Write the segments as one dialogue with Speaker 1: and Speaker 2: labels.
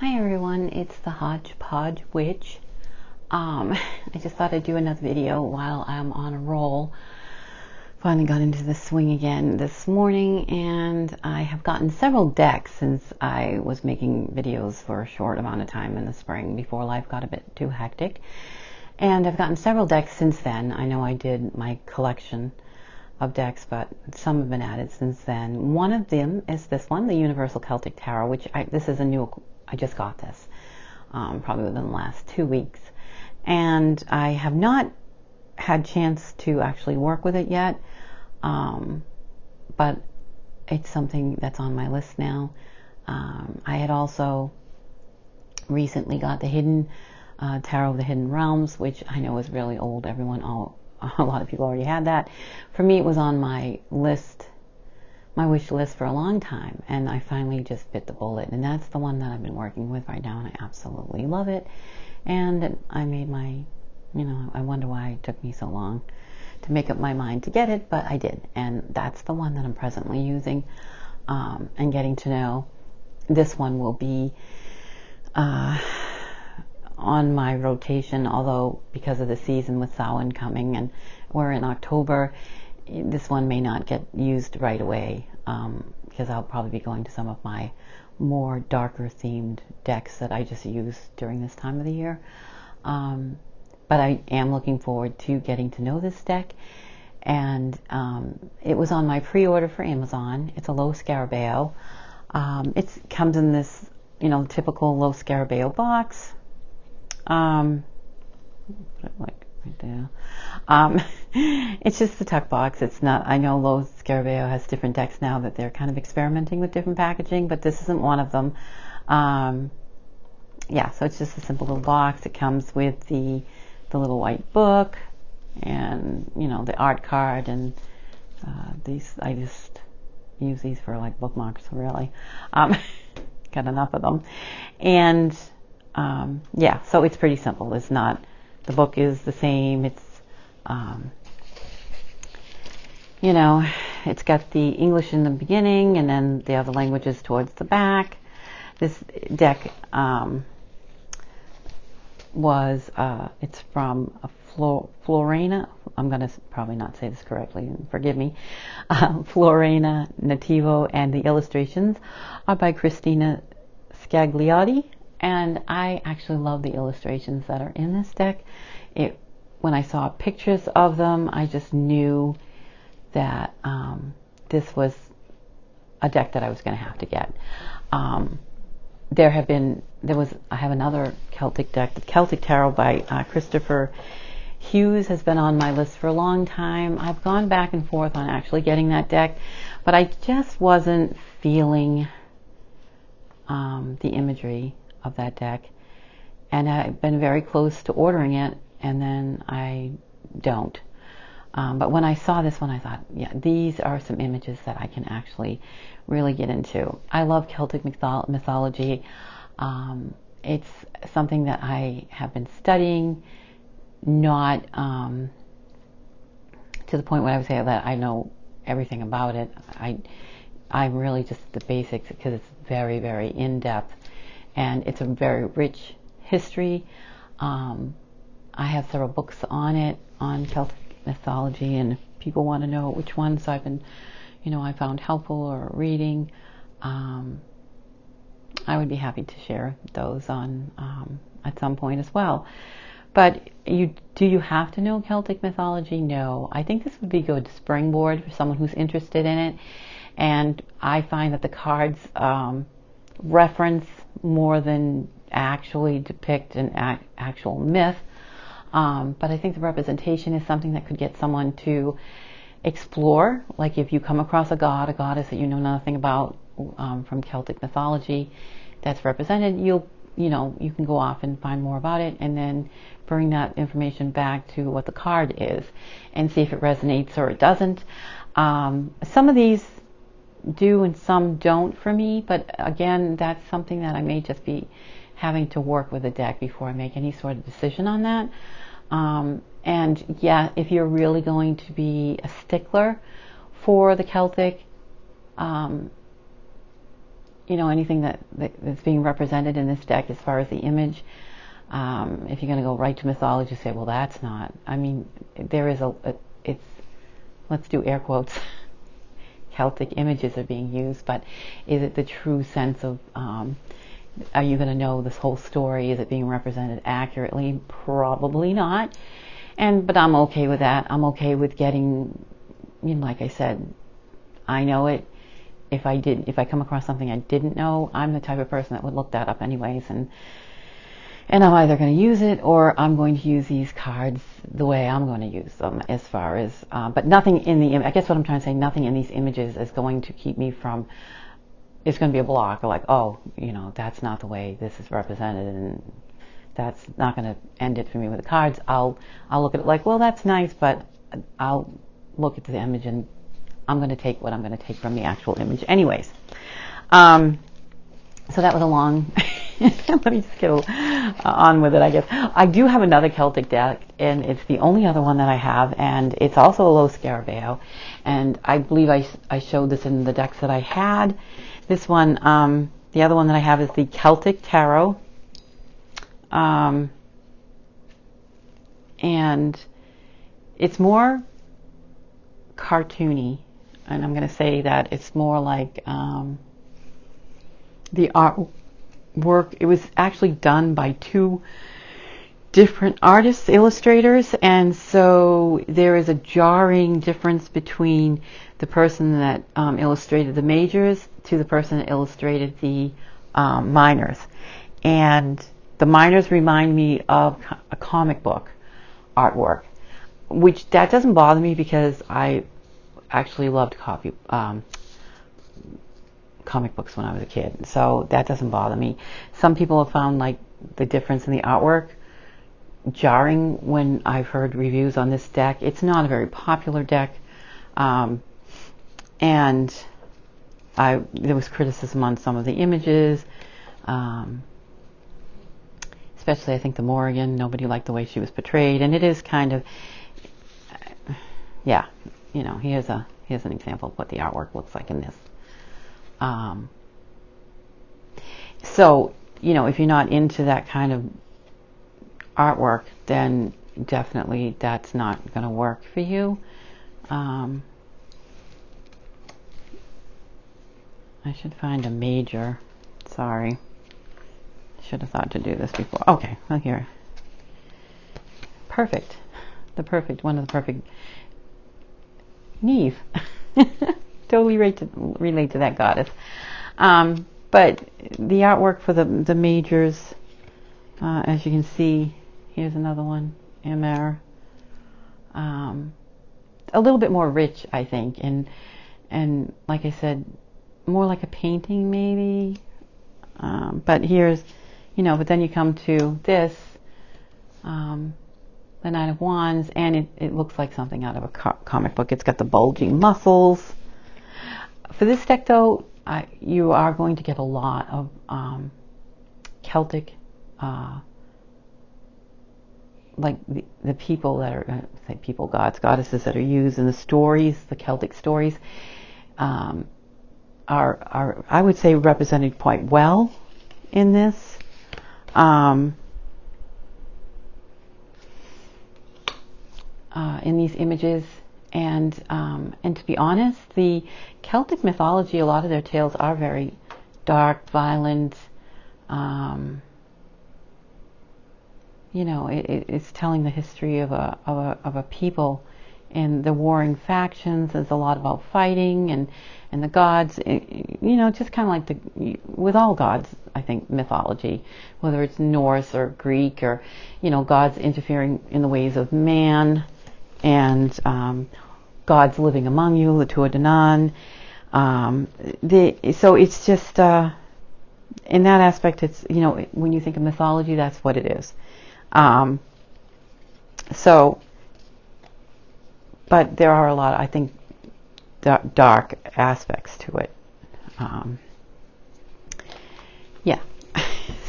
Speaker 1: Hi everyone, it's the Hodgepodge Witch. I just thought I'd do another video while I'm on a roll. Finally got into the swing again this morning, and I have gotten several decks since I was making videos for a short amount of time in the spring before life got a bit too hectic. And I've gotten several decks since then. I know I did my collection of decks, but some have been added since then. One of them is this one, the Universal Celtic Tarot, which this is a new. I just got this probably within the last 2 weeks, and I have not had chance to actually work with it yet, but it's something that's on my list now. I had also recently got the Hidden Tarot of the Hidden Realms, which I know is really old. A lot of people already had that. For me, it was on my list, my wish list for a long time, and I finally just bit the bullet, and that's the one that I've been working with right now, and I absolutely love it. And I made my, I wonder why it took me so long to make up my mind to get it, but I did, and that's the one that I'm presently using and getting to know. This one will be on my rotation, although because of the season with Samhain coming, and we're in October, this one may not get used right away, because I'll probably be going to some of my more darker themed decks that I just use during this time of the year. But I am looking forward to getting to know this deck, and it was on my pre-order for Amazon. It's a low Scarabeo. It comes in this, typical low Scarabeo box. Put it like right there. It's just the tuck box. It's not, I know Low Scarabeo has different decks now that they're kind of experimenting with different packaging, but this isn't one of them. Yeah, so it's just a simple little box. It comes with the little white book and, the art card, and these, I just use these for like bookmarks, really. Got enough of them. And yeah, so it's pretty simple. It's not, the book is the same. It's it's got the English in the beginning and then the other languages towards the back. This deck it's from Florena. I'm going to probably not say this correctly, forgive me. Florena Nativo, and the illustrations are by Christina Scagliotti, and I actually love the illustrations that are in this deck. When I saw pictures of them, I just knew that this was a deck that I was going to have to get. I have another Celtic deck, the Celtic Tarot by Christopher Hughes, has been on my list for a long time. I've gone back and forth on actually getting that deck, but I just wasn't feeling the imagery of that deck, and I've been very close to ordering it, and then I don't. But when I saw this one, I thought, yeah, these are some images that I can actually really get into. I love Celtic mythology. It's something that I have been studying, not to the point where I would say that I know everything about it. I'm really just the basics, because it's very, very in-depth, and it's a very rich history. I have several books on it, on Celtic mythology, and if people want to know which ones I've been, I found helpful or reading, I would be happy to share those on at some point as well. But do you have to know Celtic mythology? No. I think this would be a good springboard for someone who's interested in it, and I find that the cards reference more than actually depict an actual myth. But I think the representation is something that could get someone to explore. Like if you come across a god, a goddess that you know nothing about from Celtic mythology that's represented, you can go off and find more about it, and then bring that information back to what the card is and see if it resonates or it doesn't. Some of these do and some don't for me, but again, that's something that I may just be having to work with the deck before I make any sort of decision on that. And yeah, if you're really going to be a stickler for the Celtic anything that's being represented in this deck as far as the image. If you're going to go right to mythology, say, well, that's not. I mean, there is it's, let's do air quotes, Celtic images are being used, but is it the true sense of, are you going to know this whole story? Is it being represented accurately? Probably not. But I'm okay with that. I'm okay with getting, like I said, I know it. If I come across something I didn't know, I'm the type of person that would look that up anyways, and I'm either going to use it or I'm going to use these cards the way I'm going to use them, as far as, but nothing in the, I guess what I'm trying to say, nothing in these images is going to keep me from, it's going to be a block, or like, oh, that's not the way this is represented, and that's not going to end it for me with the cards. I'll look at it like, well, that's nice, but I'll look at the image and I'm going to take what I'm going to take from the actual image anyways. So that was a long, let me just get on with it, I guess. I do have another Celtic deck, and it's the only other one that I have, and it's also a Lo Scarabeo, and I believe I showed this in the decks that I had. This one, the other one that I have is the Celtic Tarot, and it's more cartoony, and I'm going to say that it's more like the artwork. It was actually done by two different artists, illustrators, and so there is a jarring difference between the person that illustrated the majors to the person that illustrated the minors. And the minors remind me of a comic book artwork, which that doesn't bother me because I actually loved comic books when I was a kid, so that doesn't bother me. Some people have found like the difference in the artwork jarring when I've heard reviews on this deck. It's not a very popular deck, and there was criticism on some of the images, especially I think the Morrigan. Nobody liked the way she was portrayed, and it is kind of, yeah, here's an example of what the artwork looks like in this. So, if you're not into that kind of artwork, then definitely that's not going to work for you. I should find a major. Sorry. Should have thought to do this before. Okay, well, here. Perfect. One of the perfect. Neve. Totally relate to that goddess. But the artwork for the majors, as you can see, here's another one, Emer. A little bit more rich, I think, and like I said, more like a painting maybe. But here's, but then you come to this, the Nine of Wands, and it looks like something out of a comic book. It's got the bulging muscles. For this deck, though, you are going to get a lot of Celtic, like the people that are, say people, gods, goddesses that are used in the stories, the Celtic stories, are I would say represented quite well in this. In these images, and to be honest, the Celtic mythology, a lot of their tales are very dark, violent. It's telling the history of a people and the warring factions. There's a lot about fighting and the gods. Just kind of like with all gods, I think, mythology, whether it's Norse or Greek or gods interfering in the ways of man, and gods living among you, the Tuatha Dé Danann. So it's just in that aspect, it's when you think of mythology, that's what it is. But there are a lot, I think, dark aspects to it. Yeah.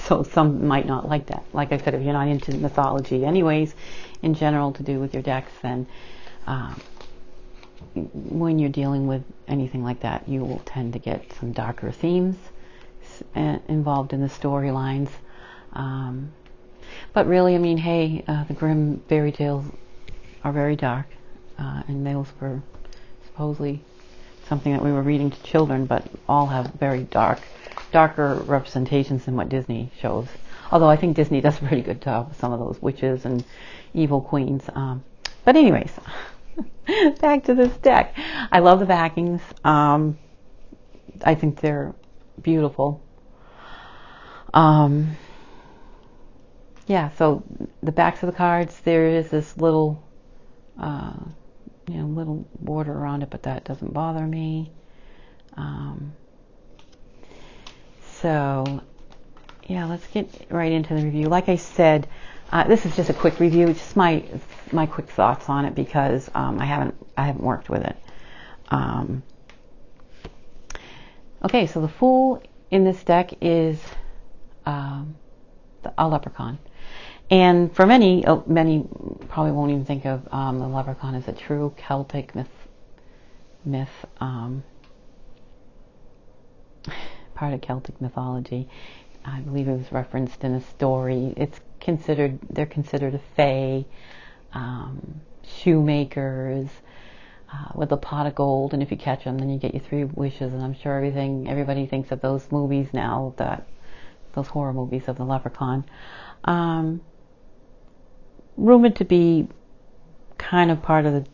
Speaker 1: So some might not like that. Like I said, if you're not into mythology anyways, in general, to do with your decks, then when you're dealing with anything like that, you will tend to get some darker themes involved in the storylines. But really, I mean, hey, the Grimm fairy tales are very dark, and those were supposedly something that we were reading to children, but all have very darker representations than what Disney shows. Although I think Disney does a pretty good job with some of those witches and evil queens. But anyways, back to this deck. I love the backings. I think they're beautiful. Yeah, so the backs of the cards, there is this little, little border around it, but that doesn't bother me. So, yeah, let's get right into the review. Like I said, this is just a quick review, just my quick thoughts on it, because I haven't worked with it. Okay, so the Fool in this deck is a leprechaun. And for many probably won't even think of the leprechaun as a true Celtic myth, part of Celtic mythology. I believe it was referenced in a story. They're considered a fae, shoemakers, with a pot of gold, and if you catch them, then you get your 3 wishes. And I'm sure everybody thinks of those movies now, those horror movies of the leprechaun. Rumored to be kind of part of the,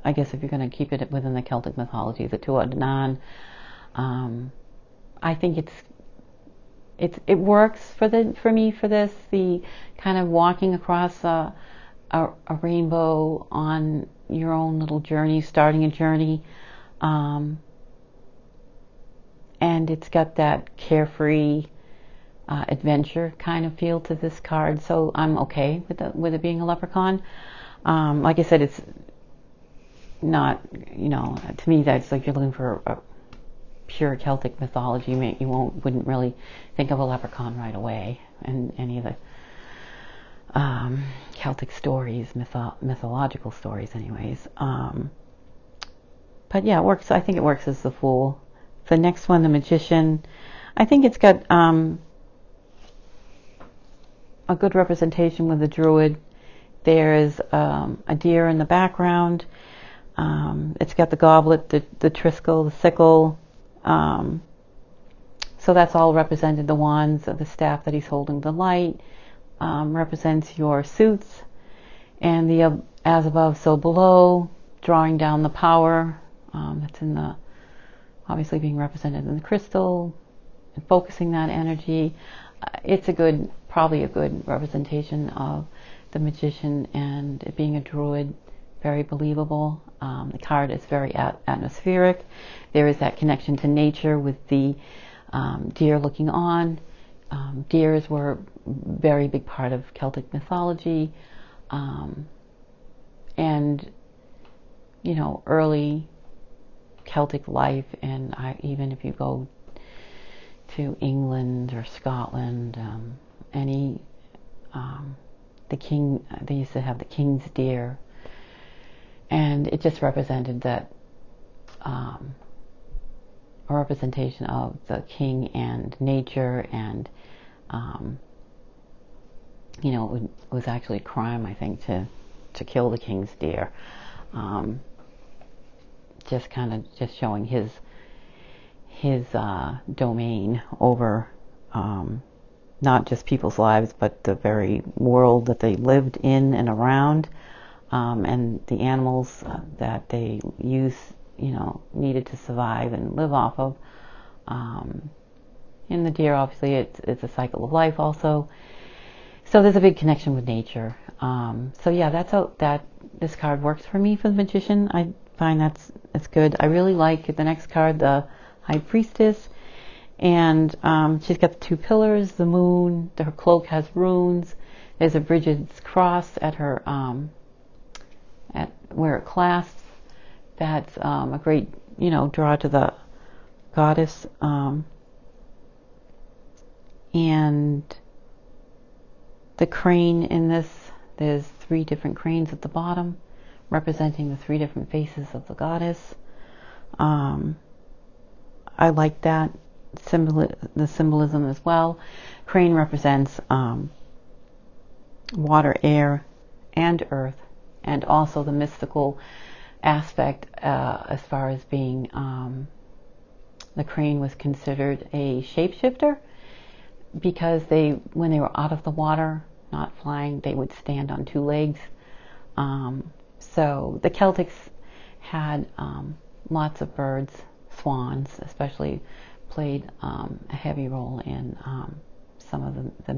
Speaker 1: I guess if you're going to keep it within the Celtic mythology, the Tuatha Dé Danann. I think it works for me for this, the kind of walking across a rainbow on your own little journey, starting a journey, and it's got that carefree adventure kind of feel to this card, so I'm okay with it being a leprechaun. Like I said, it's not, to me that's like you're looking for a pure Celtic mythology. You wouldn't really think of a leprechaun right away in any of the Celtic stories, mythological stories anyways. But yeah, it works. I think it works as the Fool. The next one, the Magician, I think it's got a good representation with the Druid. There's a deer in the background. It's got the goblet, the triskel, the sickle. So that's all represented. The wands, the staff that he's holding, the light, represents your suits, and the as above, so below, drawing down the power that's in the, obviously being represented in the crystal, and focusing that energy. It's probably a good representation of the Magician, and it being a Druid, very believable. The card is very atmospheric. There is that connection to nature with the deer looking on. Deers were a very big part of Celtic mythology, and early Celtic life, and even if you go to England or Scotland, the king, they used to have the king's deer, and it just represented that a representation of the king and nature, and it was actually a crime, I think, to kill the king's deer. Just showing his domain over not just people's lives, but the very world that they lived in and around, and the animals that they needed to survive and live off of. And the deer, obviously, it's a cycle of life also. So there's a big connection with nature. So yeah, that's how this card works for me for the Magician. I find that's good. I really like the next card, the High Priestess, and she's got the 2 pillars, the moon. Her cloak has runes. There's a Bridget's cross at her at where it clasps. That's a great draw to the goddess. And the crane in this, there's 3 different cranes at the bottom, representing the 3 different faces of the goddess. I like that the symbolism as well. Crane represents water, air, and earth, and also the mystical aspect as far as being the crane was considered a shapeshifter, because when they were out of the water, not flying, they would stand on two legs. So the Celtics had lots of birds. Swans especially played a heavy role in some of the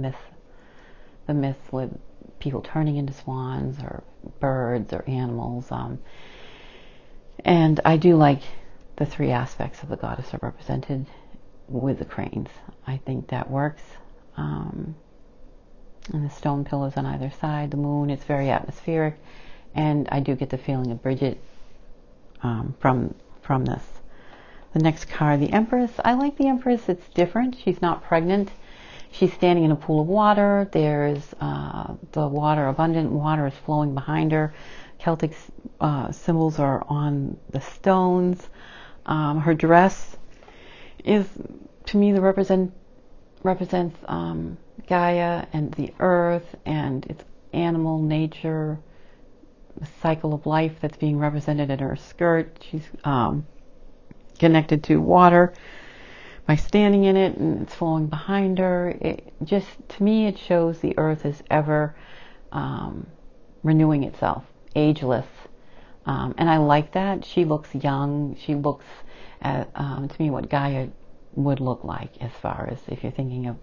Speaker 1: myths with people turning into swans or birds or animals. And I do like the three aspects of the goddess are represented with the cranes. I think that works. And the stone pillars on either side, the moon, it's very atmospheric. And I do get the feeling of Bridget from this. The next card, the Empress. I like the Empress. It's different. She's not pregnant. She's standing in a pool of water. There's the water, abundant water is flowing behind her. Celtic symbols are on the stones. Her dress is, to me, represents Gaia and the earth and its animal nature, the cycle of life that's being represented in her skirt. She's connected to water by standing in it, and it's flowing behind her. It just, to me, it shows the earth is ever renewing itself, ageless. And I like that. She looks young. She looks at, to me, what Gaia would look like, as far as if you're thinking of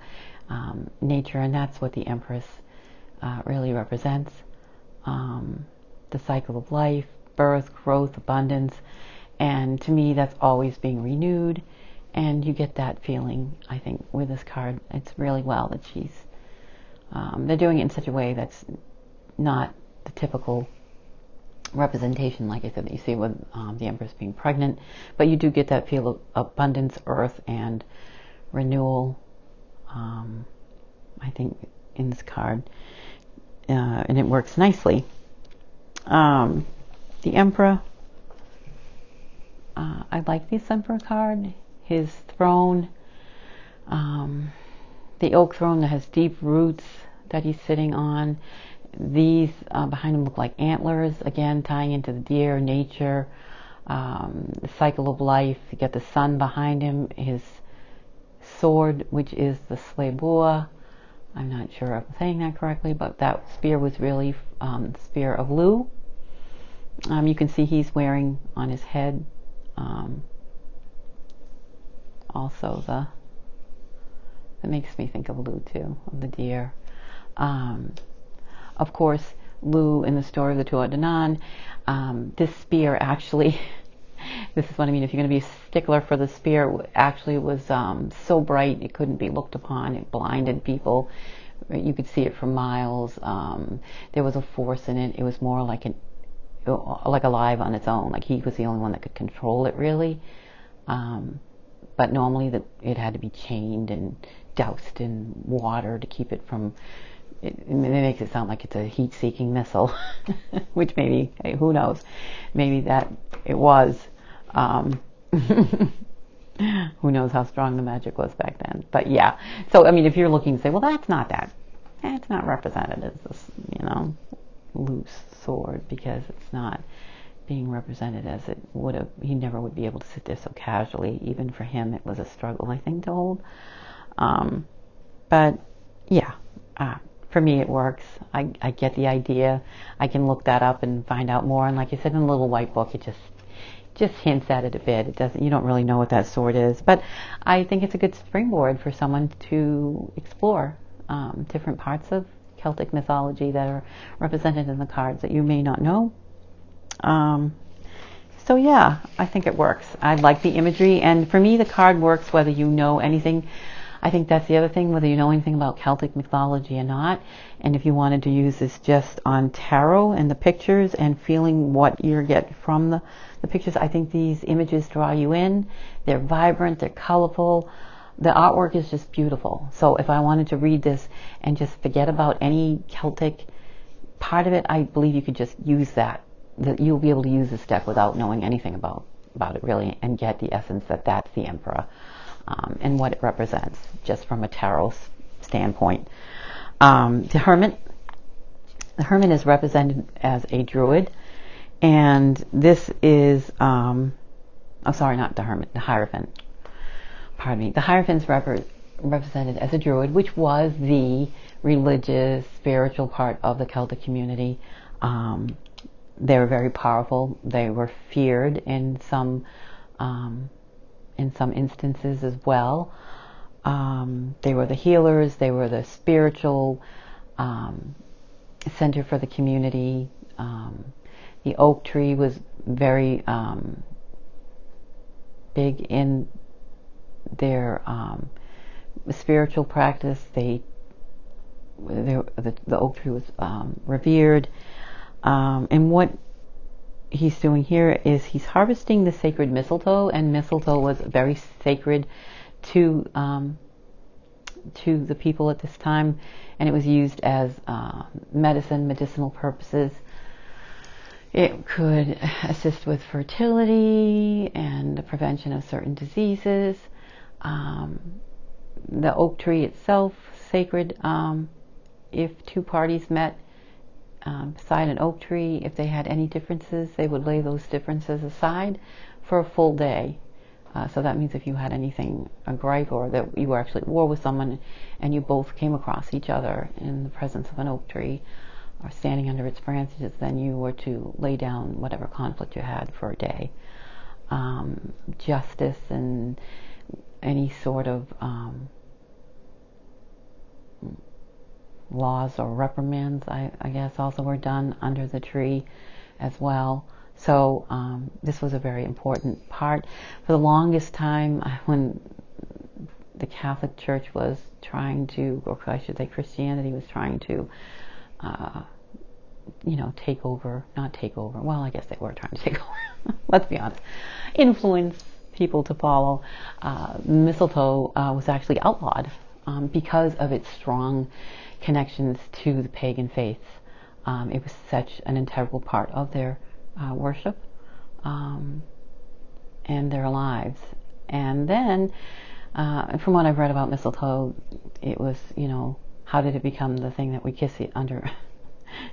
Speaker 1: nature, and that's what the Empress really represents. The cycle of life, birth, growth, abundance. And to me, that's always being renewed. And you get that feeling, I think, with this card. It's really well that they're doing it in such a way that's not the typical representation, like I said, that you see with the Empress being pregnant. But you do get that feel of abundance, earth, and renewal, I think, in this card. And it works nicely. The Emperor. I like this Emperor card. His throne, the oak throne that has deep roots that he's sitting on. These behind him look like antlers, again tying into the deer, nature, the cycle of life. You get the sun behind him, his sword, which is the slebua. I'm not sure if I'm saying that correctly, but that spear was really the spear of Lu. You can see he's wearing on his head also that makes me think of Lu too, of the deer. Of course, Lu in the story of the Tuatha De Danann, this spear actually, this is what I mean, if you're going to be a stickler for the spear, actually was so bright it couldn't be looked upon. It blinded people. You could see it for miles. There was a force in it. It was more like alive on its own. Like he was the only one that could control it, really. But normally it had to be chained and doused in water to keep it from. It makes it sound like it's a heat-seeking missile, which maybe, who knows, maybe that it was. Who knows how strong the magic was back then? But yeah. So I mean, if you're looking to say, well, that's not represented as this, loose sword, because it's not being represented as it would have. He never would be able to sit there so casually. Even for him, it was a struggle, I think, to hold. But yeah, for me, it works. I get the idea. I can look that up and find out more. And like you said, in the little white book, it just hints at it a bit. It doesn't. You don't really know what that sword is. But I think it's a good springboard for someone to explore different parts of Celtic mythology that are represented in the cards that you may not know. So yeah, I think it works. I like the imagery, and for me the card works whether you know anything. I think that's the other thing, whether you know anything about Celtic mythology or not. And if you wanted to use this just on tarot and the pictures and feeling what you get from the pictures, I think these images draw you in. They're vibrant, they're colorful. The artwork is just beautiful. So if I wanted to read this and just forget about any Celtic part of it, I believe you could just use that you'll be able to use this deck without knowing anything about it really, and get the essence that that's the Emperor. and what it represents, just from a tarot standpoint. The Hermit is represented as a druid, and this is, not the Hermit, the Hierophant. Pardon me. The Hierophant's represented as a druid, which was the religious, spiritual part of the Celtic community. They were very powerful. They were feared in some instances as well. They were the healers. They were the spiritual center for the community. The oak tree was very big in their spiritual practice. The oak tree was revered. And what he's doing here is he's harvesting the sacred mistletoe, and mistletoe was very sacred to the people at this time, and it was used as medicinal purposes. It could assist with fertility and the prevention of certain diseases. The oak tree itself, sacred. If two parties met beside an oak tree, if they had any differences, they would lay those differences aside for a full day. So that means if you had anything, a gripe, or that you were actually at war with someone and you both came across each other in the presence of an oak tree or standing under its branches, then you were to lay down whatever conflict you had for a day. Justice and any sort of laws or reprimands, I guess, also were done under the tree as well. So this was a very important part. For the longest time, when the Catholic Church was trying to, or I should say Christianity was trying to, not take over. Well, I guess they were trying to take over. Let's be honest. Influence people to follow. Mistletoe was actually outlawed because of its strong connections to the pagan faiths. It was such an integral part of their worship and their lives. And then, from what I've read about mistletoe, it was, how did it become the thing that we kiss it under?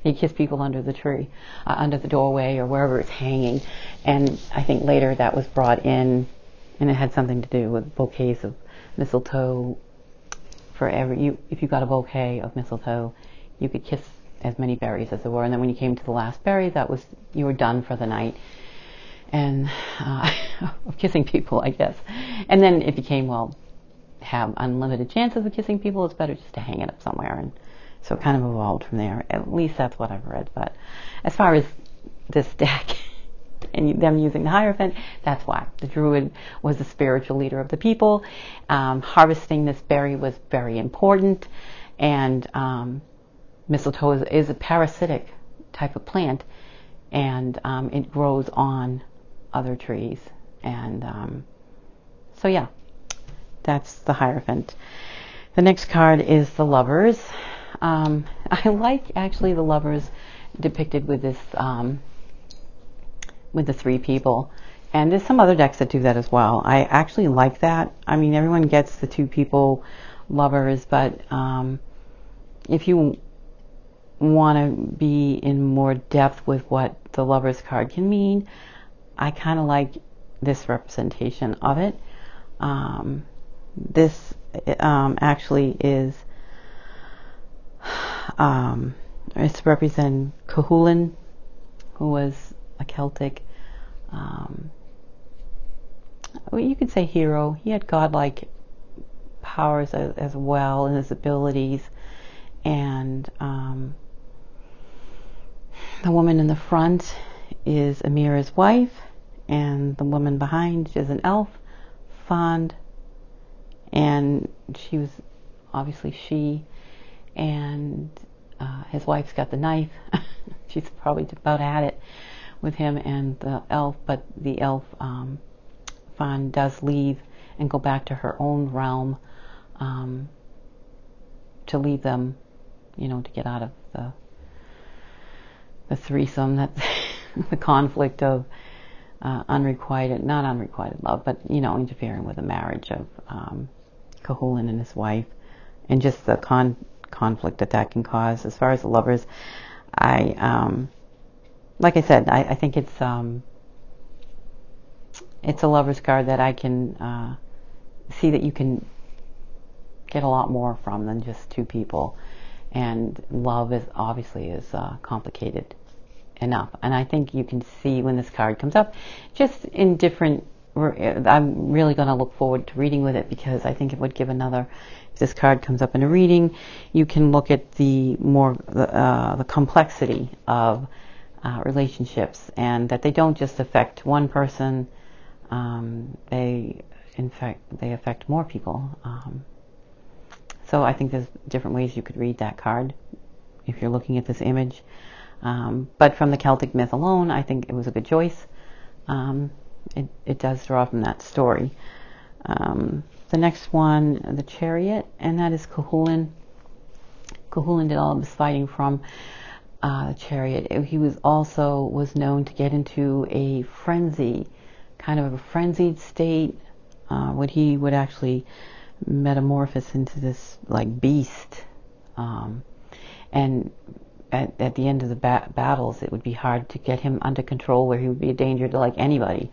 Speaker 1: You kiss people under the tree, under the doorway, or wherever it's hanging. And I think later that was brought in, and it had something to do with bouquets of mistletoe. If you got a bouquet of mistletoe, you could kiss as many berries as there were, and then when you came to the last berry, you were done for the night, and of kissing people, I guess. And then it became, have unlimited chances of kissing people, it's better just to hang it up somewhere, and so it kind of evolved from there. At least that's what I've read. But as far as this deck and them using the Hierophant, that's why. The Druid was the spiritual leader of the people. Harvesting this berry was very important, and mistletoe is a parasitic type of plant, and it grows on other trees. And so yeah, that's the Hierophant. The next card is the Lovers. I like actually the Lovers depicted with this with the three people, and there's some other decks that do that as well. I actually like that. I mean, everyone gets the two people lovers, but if you want to be in more depth with what the Lovers card can mean, I kind of like this representation of it. This actually is it's representing Cuchulainn, who was a Celtic, you could say hero. He had godlike powers as well in his abilities. And the woman in the front is Amira's wife, and the woman behind is an elf, Fond, and she was obviously and his wife's got the knife. She's probably about had it with him and the elf, but the elf, Fond, does leave and go back to her own realm to leave them, to get out of the threesome, that's the conflict of not unrequited love, but, interfering with the marriage of Cahulan and his wife, and just the conflict that can cause. As far as the lovers, like I said, I think it's a lover's card that I can see that you can get a lot more from than just two people. And love is obviously complicated enough. And I think you can see when this card comes up, just in different. I'm really going to look forward to reading with it, because I think it would give if this card comes up in a reading, you can look at the complexity of relationships, and that they don't just affect one person. They affect more people. So I think there's different ways you could read that card if you're looking at this image. But from the Celtic myth alone, I think it was a good choice. It does draw from that story. The next one, the Chariot, and that is Cahulan. Cahulan did all of his fighting from the Chariot. He was known to get into a frenzy, kind of a frenzied state, when he would actually metamorphose into this like beast. And at the end of the battles, it would be hard to get him under control, where he would be a danger to like anybody.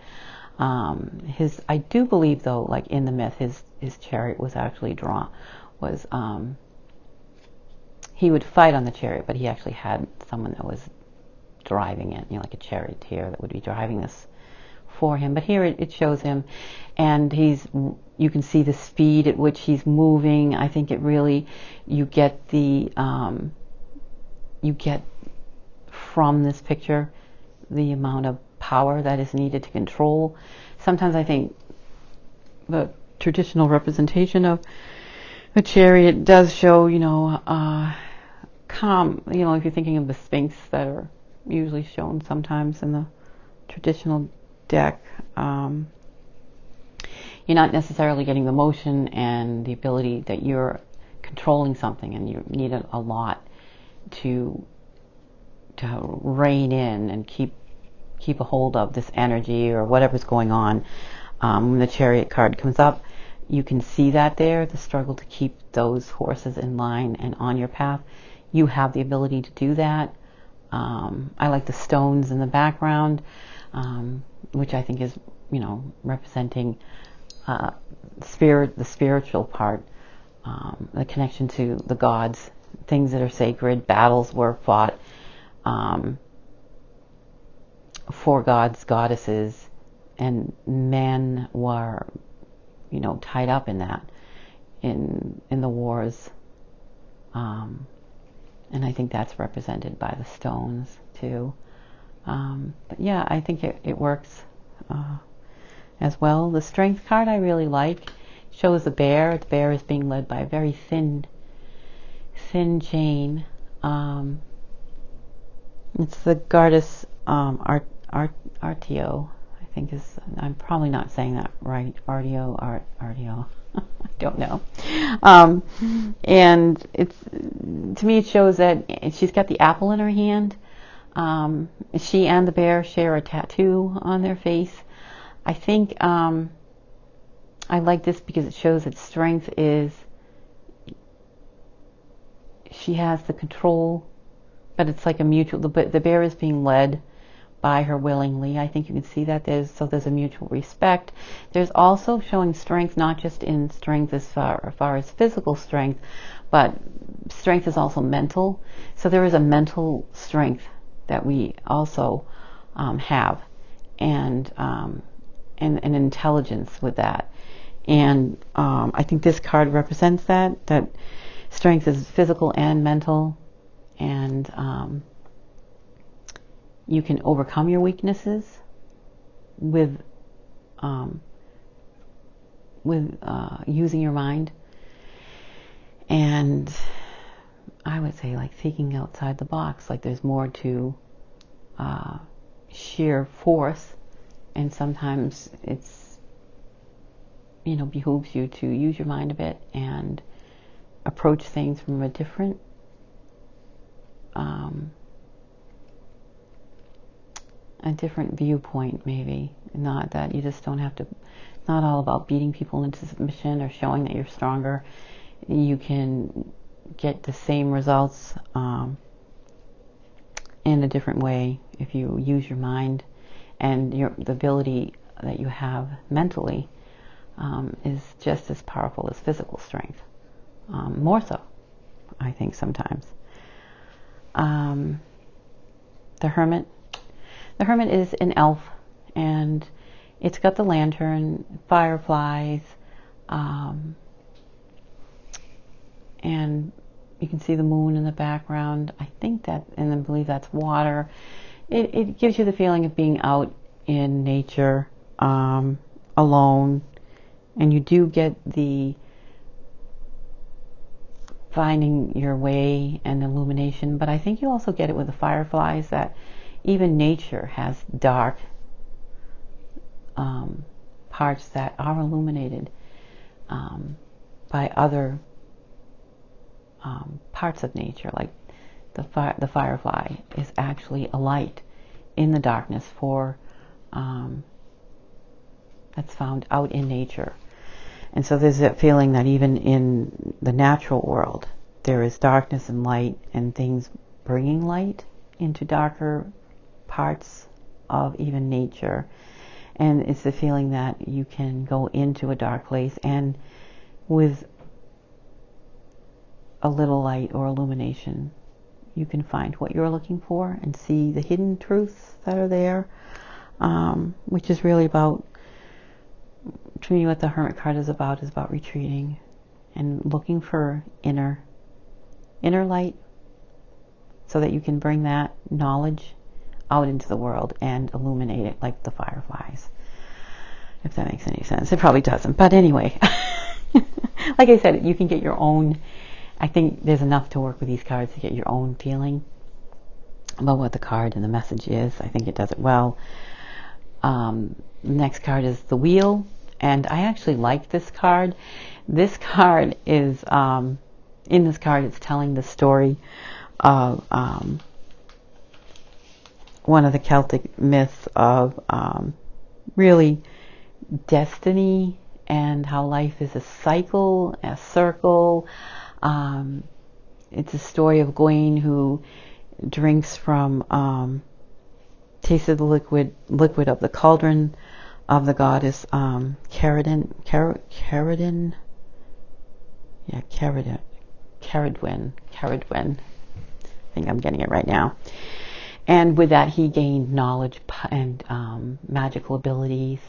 Speaker 1: I do believe, though, like in the myth, his chariot was actually he would fight on the chariot, but he actually had someone that was driving it, like a charioteer that would be driving this for him. But here it shows him, and you can see the speed at which he's moving. I think it really, you get from this picture the amount of power that is needed to control. Sometimes I think the traditional representation of the chariot does show, calm. If you're thinking of the Sphinx that are usually shown sometimes in the traditional deck, you're not necessarily getting the motion and the ability that you're controlling something, and you need a lot to rein in and keep a hold of this energy or whatever's going on. When the Chariot card comes up, you can see that there, the struggle to keep those horses in line and on your path. You have the ability to do that. I like the stones in the background, which I think is, representing the spiritual part, the connection to the gods, things that are sacred. Battles were fought for gods, goddesses, and men were, tied up in that, in the wars. And I think that's represented by the stones too. But yeah, I think it works as well. The Strength card I really like. Shows the bear. The bear is being led by a very thin chain. It's the goddess Artio, I think I'm probably not saying that right. Artio. I don't know. And to me it shows that she's got the apple in her hand. She and the bear share a tattoo on their face. I think I like this because it shows that strength is, she has the control, but it's like a mutual, the bear is being led by her willingly. I think you can see that there's a mutual respect. There's also showing strength, not just in strength as far as physical strength, but strength is also mental. So there is a mental strength that we also have, and an intelligence with that. And I think this card represents that strength is physical and mental, and you can overcome your weaknesses with using your mind, and I would say like thinking outside the box. Like there's more to sheer force, and sometimes it's behooves you to use your mind a bit and approach things from a different a different viewpoint, maybe. Not that you just don't have to, not all about beating people into submission or showing that you're stronger. You can get the same results in a different way if you use your mind, and the ability that you have mentally is just as powerful as physical strength. More so, I think, sometimes. The Hermit. The Hermit is an elf, and it's got the lantern, fireflies, and you can see the moon in the background. I think that, and I believe that's water. It gives you the feeling of being out in nature, alone, and you do get the finding your way and illumination, but I think you also get it with the fireflies, that even nature has dark parts that are illuminated by other parts of nature. Like the firefly is actually a light in the darkness that's found out in nature. And so there's that feeling that even in the natural world, there is darkness and light, and things bringing light into darker parts of even nature. And it's the feeling that you can go into a dark place, and with a little light or illumination, you can find what you're looking for and see the hidden truths that are there, which is really about, to me, what the Hermit card is about retreating and looking for inner light, so that you can bring that knowledge out into the world and illuminate it like the fireflies. If that makes any sense. It probably doesn't. But anyway, like I said, you can get your own, I think there's enough to work with these cards to get your own feeling about what the card and the message is. I think it does it well. Next card is the Wheel. And I actually like this card. This card is, in this card, it's telling the story of one of the Celtic myths of really destiny, and how life is a cycle, a circle. It's a story of Gawain, who drinks from, tasted the liquid of the cauldron of the goddess Caradwyn. I think I'm getting it right now. And with that, he gained knowledge and magical abilities.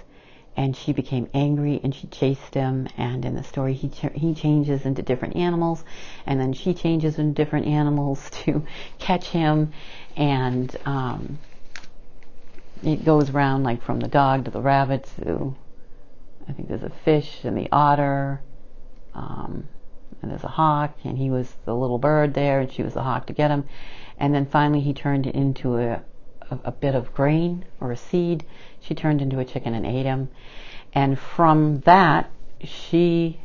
Speaker 1: And she became angry, and she chased him. And in the story, he changes into different animals, and then she changes into different animals to catch him. And it goes around, like from the dog to the rabbit to, I think there's a fish and the otter, and there's a hawk, and he was the little bird there, and she was the hawk to get him. And then finally he turned into a bit of grain or a seed. She turned into a chicken and ate him. And from that, she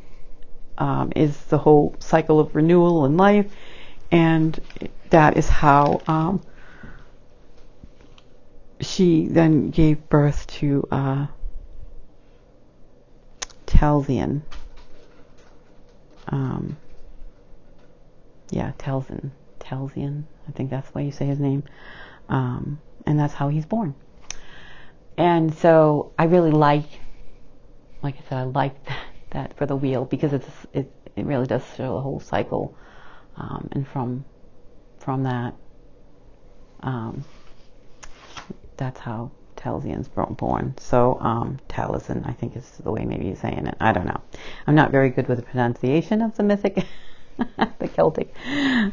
Speaker 1: is the whole cycle of renewal in life. And that is how she then gave birth to Talzian. Talzian. I think that's the way you say his name. And that's how he's born. And so I really like I said, I like that for the Wheel, because it really does show the whole cycle. And from that, that's how Talzian's born. So Taliesin, I think, is the way maybe you're saying it. I don't know. I'm not very good with the pronunciation of the mythic, the Celtic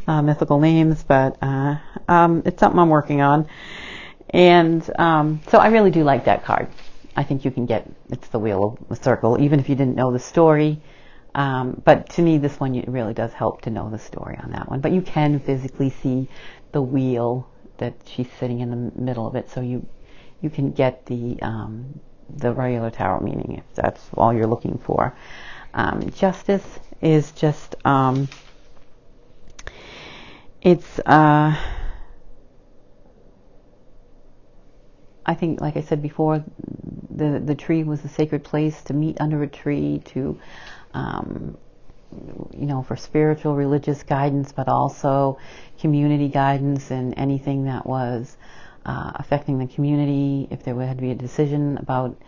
Speaker 1: mythical names, but it's something I'm working on. And so I really do like that card. I think you can get, it's the Wheel of the Circle, even if you didn't know the story. But to me, this one, it really does help to know the story on that one. But you can physically see the wheel that she's sitting in the middle of it, so you can get the regular tarot meaning if that's all you're looking for. Justice is just I think, like I said before, the tree was a sacred place to meet under a tree, to for spiritual, religious guidance, but also community guidance and anything that was affecting the community. If there had to be a decision about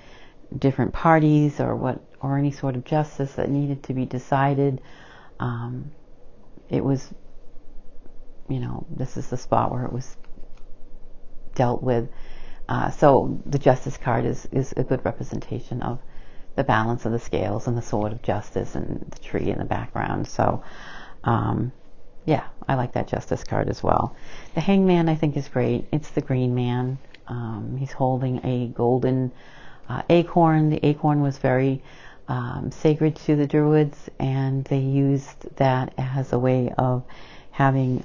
Speaker 1: different parties or any sort of justice that needed to be decided, it was, this is the spot where it was dealt with. So the justice card is a good representation of the balance of the scales and the sword of justice and the tree in the background. So, yeah, I like that justice card as well. The hangman, I think, is great. It's the green man. He's holding a golden acorn. The acorn was very sacred to the Druids, and they used that as a way of having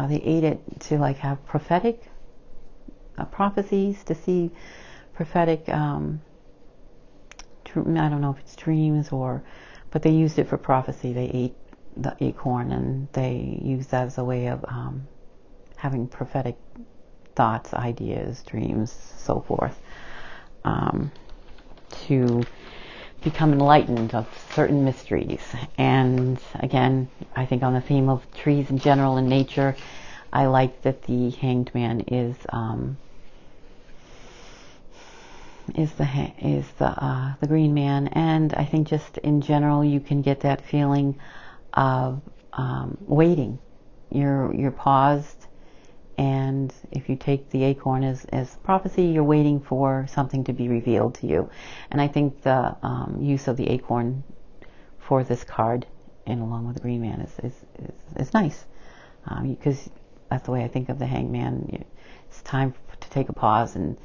Speaker 1: they ate it to have prophetic prophecies, to see prophetic, I don't know if it's dreams but they used it for prophecy. They ate the acorn and they used that as a way of having prophetic thoughts, ideas, dreams, so forth, to become enlightened of certain mysteries. And again, I think on the theme of trees in general and nature, I like that the hanged man is the green man. And I think just in general, you can get that feeling of waiting. You're paused, and if you take the acorn as prophecy, you're waiting for something to be revealed to you. And I think the use of the acorn for this card, and along with the green man, is nice, because that's the way I think of the hangman. It's time to take a pause, and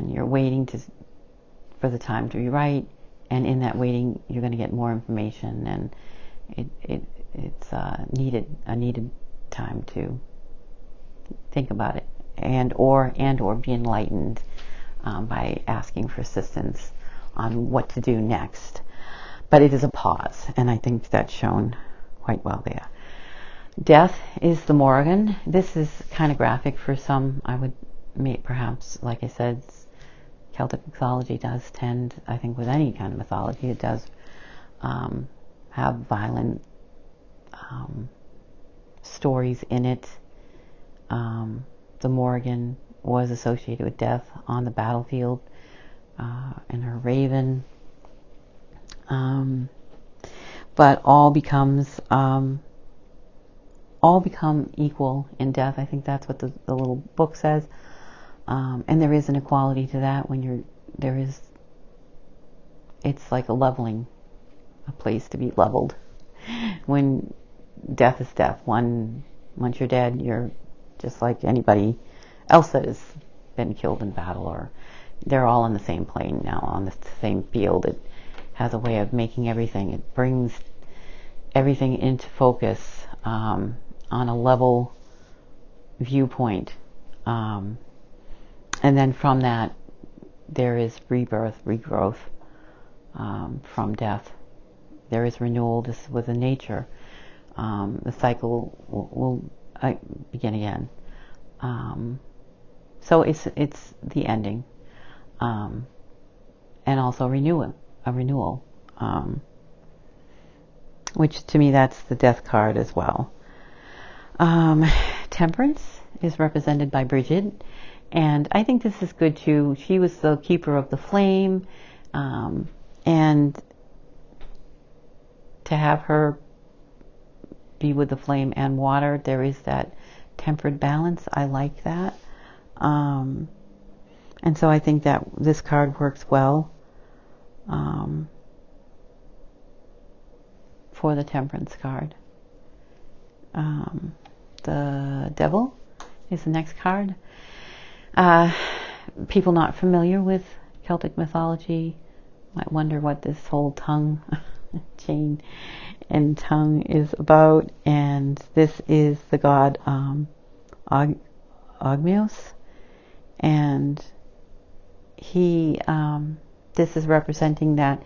Speaker 1: you're waiting for the time to be right. And in that waiting, you're going to get more information, and it's a needed time to think about it and or be enlightened by asking for assistance on what to do next. But it is a pause, and I think that's shown quite well there. Death is the Morrigan. This is kind of graphic for some. I would perhaps, like I said, Celtic mythology does tend, I think with any kind of mythology, it does have violent stories in it. The Morrigan was associated with death on the battlefield, and her raven. But all become equal in death. I think that's what the little book says. And there is an equality to that it's like a leveling, a place to be leveled. When death is death, once you're dead, you're just like anybody else that has been killed in battle, or they're all on the same plane now, on the same field. It has a way of making everything, it brings everything into focus on a level viewpoint. And then from that, there is rebirth, regrowth from death. There is renewal. This was in nature. The cycle will begin again. So it's the ending, and also a renewal, which to me that's the death card as well. Temperance is represented by Bridget, and I think this is good too. She was the keeper of the flame, and to have her be with the flame and water, there is that tempered balance. I like that. And so I think that this card works well for the temperance card. The devil is the next card. People not familiar with Celtic mythology might wonder what this whole tongue chain and tongue is about, and this is the god Ogmios, and he this is representing that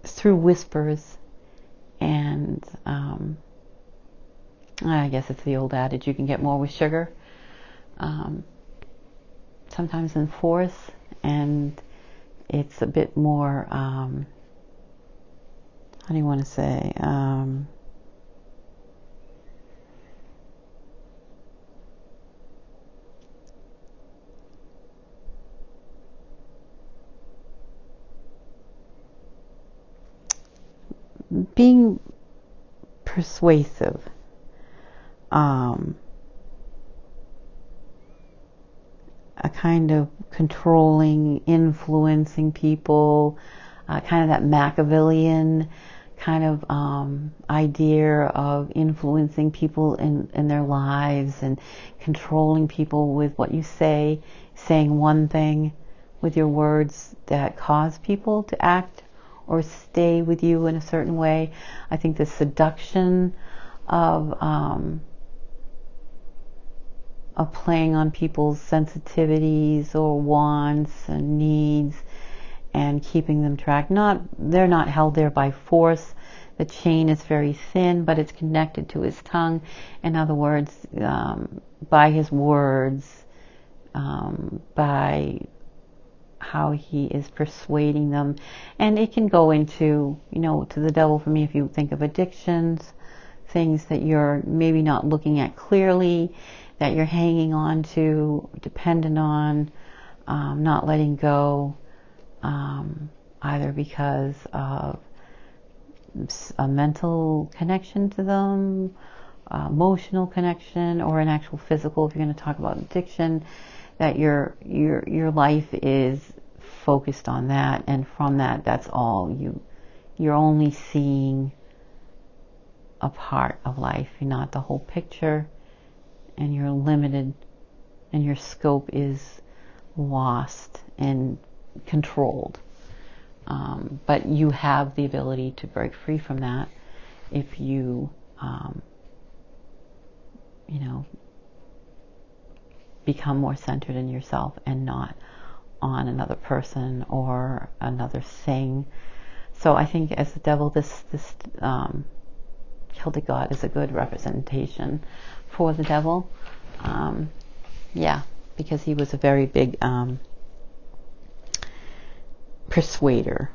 Speaker 1: through whispers And I guess it's the old adage, you can get more with sugar, sometimes than force, and it's a bit more, how do you want to say, being persuasive, a kind of controlling, influencing people, kind of that Machiavellian kind of idea of influencing people in their lives and controlling people with what you say, saying one thing with your words that cause people to act or stay with you in a certain way. I think the seduction of playing on people's sensitivities or wants and needs and keeping them tracked. They're not held there by force. The chain is very thin, but it's connected to his tongue. In other words, by his words, by how he is persuading them. And it can go into, to the devil for me, if you think of addictions, things that you're maybe not looking at clearly, that you're hanging on to, dependent on, not letting go, either because of a mental connection to them, emotional connection, or an actual physical, if you're going to talk about addiction, that your life is focused on that, and from that, that's all you're only seeing a part of life. You're not the whole picture, and you're limited, and your scope is lost and controlled. But you have the ability to break free from that if you, become more centered in yourself and not on another person or another thing. So I think as the devil, this Celtic god is a good representation for the devil. Because he was a very big persuader.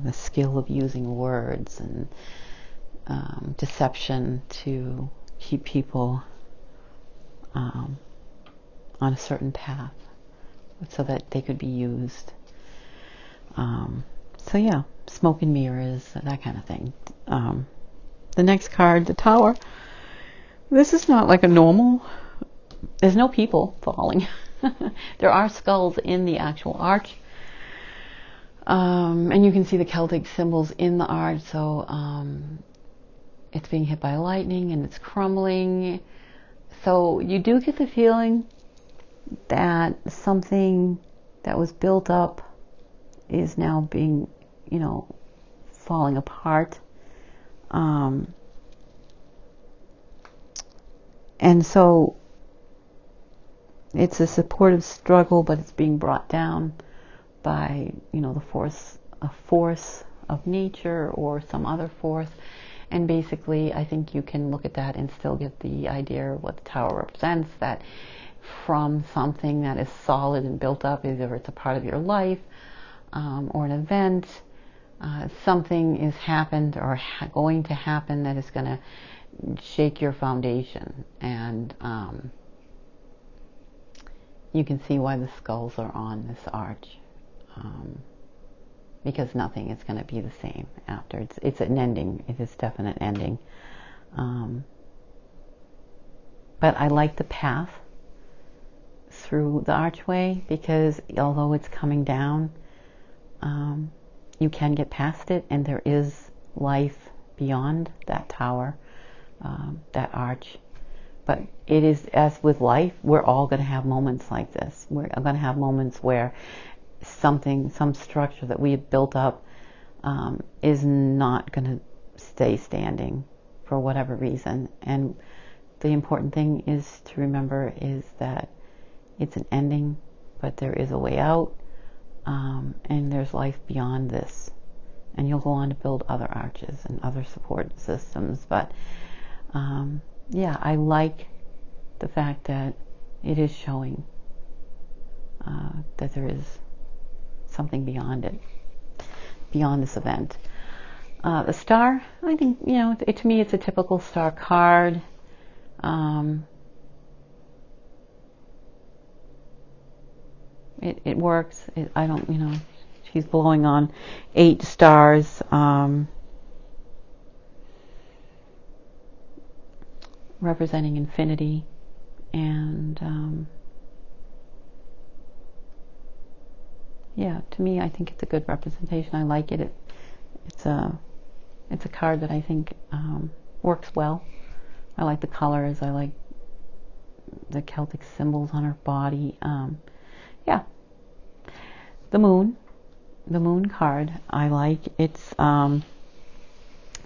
Speaker 1: The skill of using words and deception to keep people on a certain path so that they could be used. Smoke and mirrors, that kind of thing. The next card, the Tower. This is not like a normal, there's no people falling. There are skulls in the actual arch. And you can see the Celtic symbols in the arch, so it's being hit by lightning and it's crumbling. So you do get the feeling that something that was built up is now being, falling apart. And so it's a supportive struggle, but it's being brought down by, the force of nature or some other force. And basically, I think you can look at that and still get the idea of what the Tower represents, that from something that is solid and built up, either it's a part of your life or an event, something is happened or going to happen that is going to shake your foundation. And you can see why the skulls are on this arch. Because nothing is going to be the same after. It's an ending. It is definite ending. But I like the path through the archway, because although it's coming down, you can get past it, and there is life beyond that tower, that arch. But it is, as with life, we're all going to have moments like this. We're going to have moments where some structure that we have built up is not going to stay standing for whatever reason. And the important thing is to remember is that it's an ending, but there is a way out, and there's life beyond this. and you'll go on to build other arches and other support systems. But yeah, I like the fact that it is showing that there is something beyond it, beyond this event. The star, I think, to me it's a typical star card. It works. I don't, she's blowing on 8 stars. Representing infinity, and yeah, to me, I think it's a good representation. I like it. It's a card that I think works well. I like the colors. I like the Celtic symbols on her body. Yeah, the moon card. I like it's the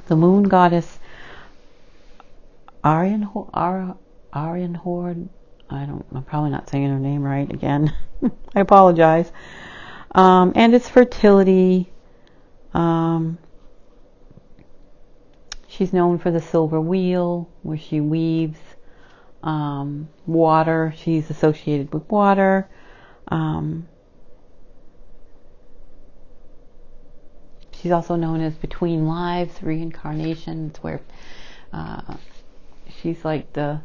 Speaker 1: moon goddess Arianhord. I'm probably not saying her name right again. I apologize. And it's fertility. She's known for the silver wheel, where she weaves water. She's associated with water. She's also known as between lives, reincarnation. It's where she's like the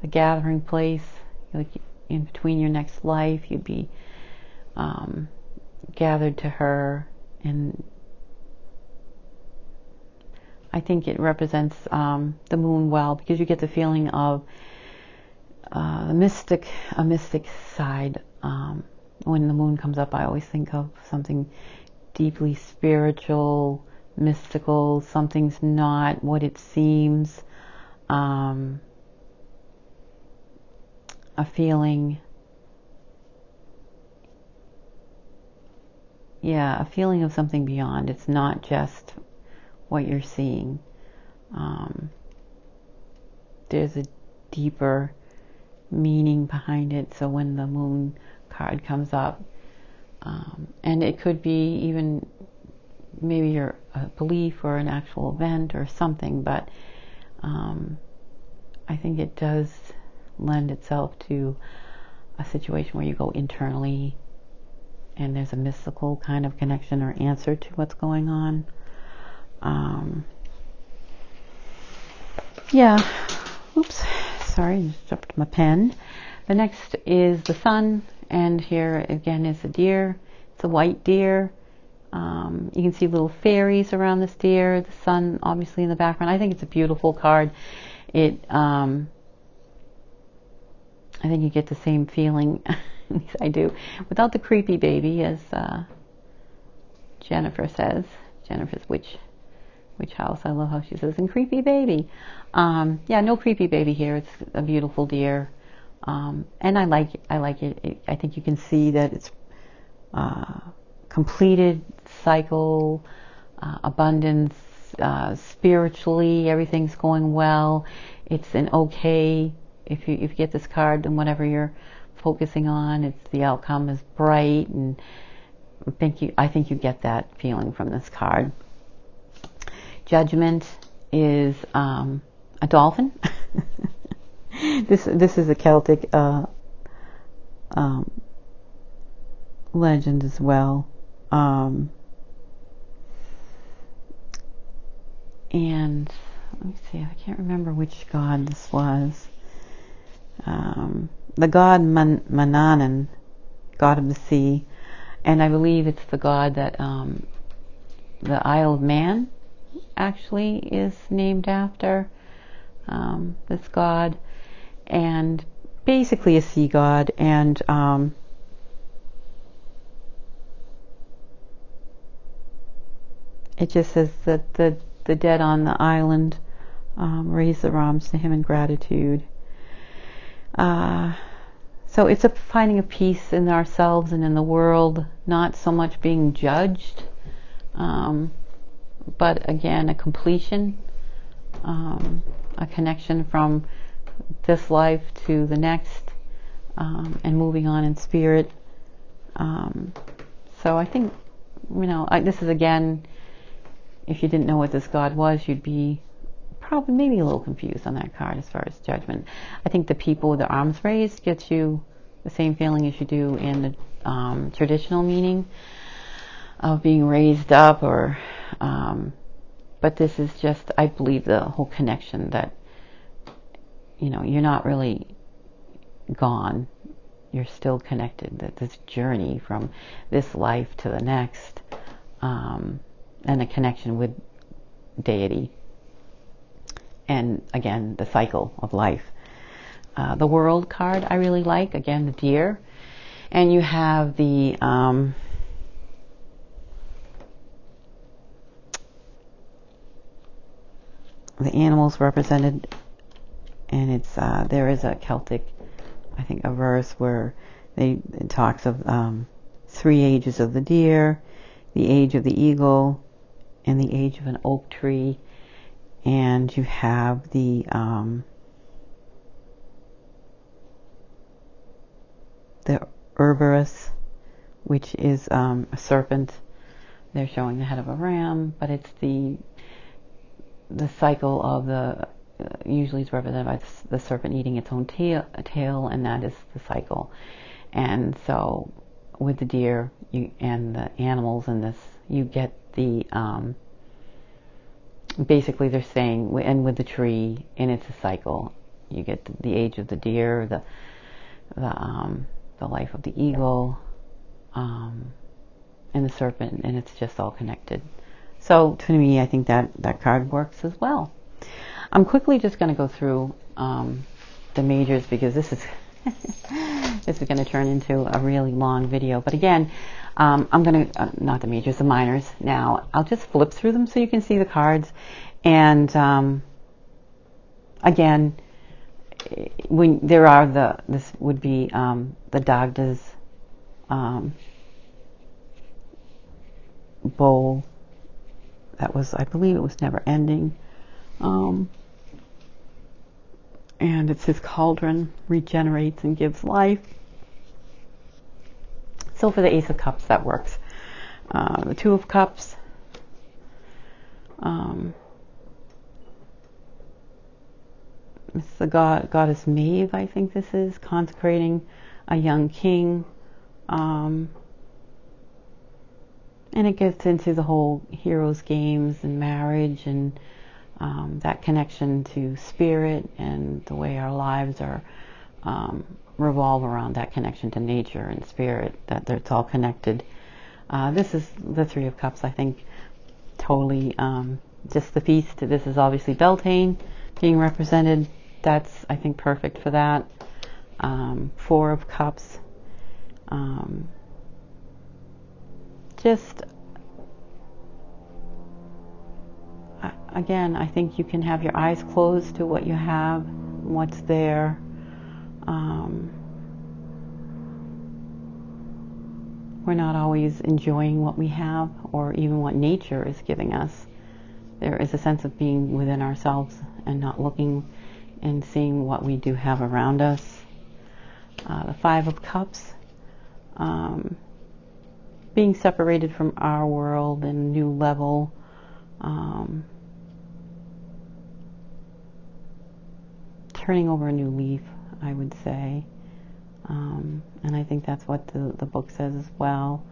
Speaker 1: gathering place. Like in between your next life, you'd be gathered to her, and I think it represents the moon well, because you get the feeling of a mystic side. When the moon comes up, I always think of something deeply spiritual, mystical. Something's not what it seems. A feeling, a feeling of something beyond. It's not just what you're seeing. There's a deeper meaning behind it. So when the moon card comes up, and it could be even maybe your belief or an actual event or something, but I think it does lend itself to a situation where you go internally and there's a mystical kind of connection or answer to what's going on. Yeah. Oops. Sorry, I just dropped my pen. The next is the sun, and here again is a deer. It's a white deer. You can see little fairies around this deer. The sun, obviously, in the background. I think it's a beautiful card. I think you get the same feeling, at least I do, without the creepy baby, as Jennifer says. Jennifer's witch house. I love how she says, and creepy baby. Yeah, no creepy baby here. It's a beautiful deer, and I like it. I think you can see that it's completed cycle, abundance, spiritually, everything's going well. It's an okay. If you get this card, then whatever you're focusing on, it's the outcome is bright, and I think you get that feeling from this card. Judgment is a dolphin. This is a Celtic legend as well. And let me see, I can't remember which god this was. The god Mannanan, god of the sea, and I believe it's the god that the Isle of Man actually is named after, this god, and basically a sea god, and it just says that the dead on the island raise their arms to him in gratitude. So it's finding a peace in ourselves and in the world, not so much being judged, but again, a completion, a connection from this life to the next, and moving on in spirit. So I think, this is again if you didn't know what this God was, you'd be probably maybe a little confused on that card as far as judgment. I think the people with their arms raised gets you the same feeling as you do in the traditional meaning of being raised up, or but this is just, I believe, the whole connection that, you know, you're not really gone, you're still connected, that this journey from this life to the next, and the connection with deity, and again the cycle of life. The World card I really like, again the deer, and you have the animals represented, and it's there is a Celtic, I think, a verse where it talks of 3 ages of the deer, the age of the eagle, and the age of an oak tree. And you have the Cerberus, which is a serpent. They're showing the head of a ram, but it's the cycle of the, usually it's represented by the serpent eating its own tail, and that is the cycle. And so with the deer and the animals in this, you get the basically they're saying, and with the tree, and it's a cycle. You get the age of the deer, the life of the eagle, and the serpent, and it's just all connected. So to me, I think that card works as well. I'm quickly just going to go through the majors, because this is this is going to turn into a really long video. But again, I'm going to, not the majors, the minors. Now, I'll just flip through them so you can see the cards. And again, when there are this would be the Dagda's bowl. That was, I believe it was never ending. And it's his cauldron, regenerates and gives life. So for the Ace of Cups, that works. The Two of Cups. It's the goddess Maeve, I think this is, consecrating a young king. And it gets into the whole heroes games and marriage, and that connection to spirit, and the way our lives are revolve around that connection to nature and spirit, that it's all connected. This is the Three of Cups, I think, totally just the feast. This is obviously Beltane being represented. That's, I think, perfect for that. Four of Cups. Just, again, I think you can have your eyes closed to what you have, what's there. We're not always enjoying what we have, or even what nature is giving us. There is a sense of being within ourselves and not looking and seeing what we do have around us. The Five of Cups, being separated from our world and a new level. Turning over a new leaf, I would say. And I think that's what the book says as well.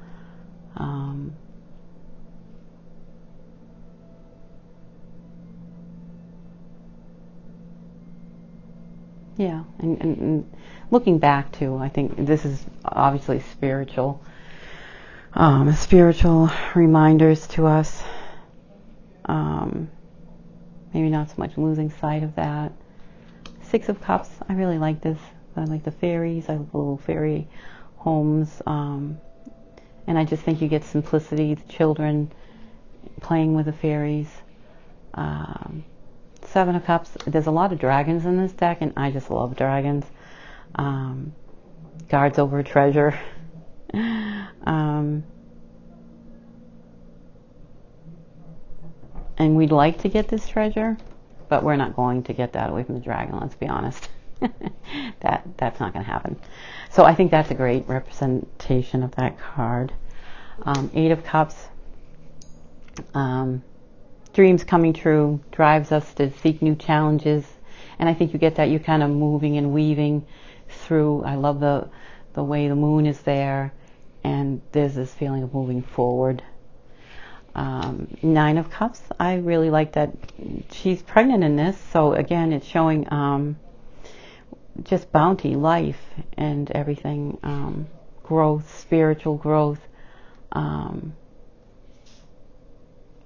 Speaker 1: Yeah, and looking back too, I think this is obviously spiritual reminders to us. Maybe not so much losing sight of that. Six of Cups, I really like this. I like the fairies. I like the little fairy homes. And I just think you get simplicity, the children playing with the fairies. Seven of Cups, there's a lot of dragons in this deck, and I just love dragons. Guards over a treasure. And we'd like to get this treasure, but we're not going to get that away from the dragon, let's be honest. That's not going to happen. So I think that's a great representation of that card. Eight of Cups. dreams coming true, drives us to seek new challenges. And I think you get that, you're kind of moving and weaving through. I love the way the moon is there, and there's this feeling of moving forward. Nine of Cups, I really like that she's pregnant in this, so again it's showing just bounty, life, and everything, growth, spiritual growth. I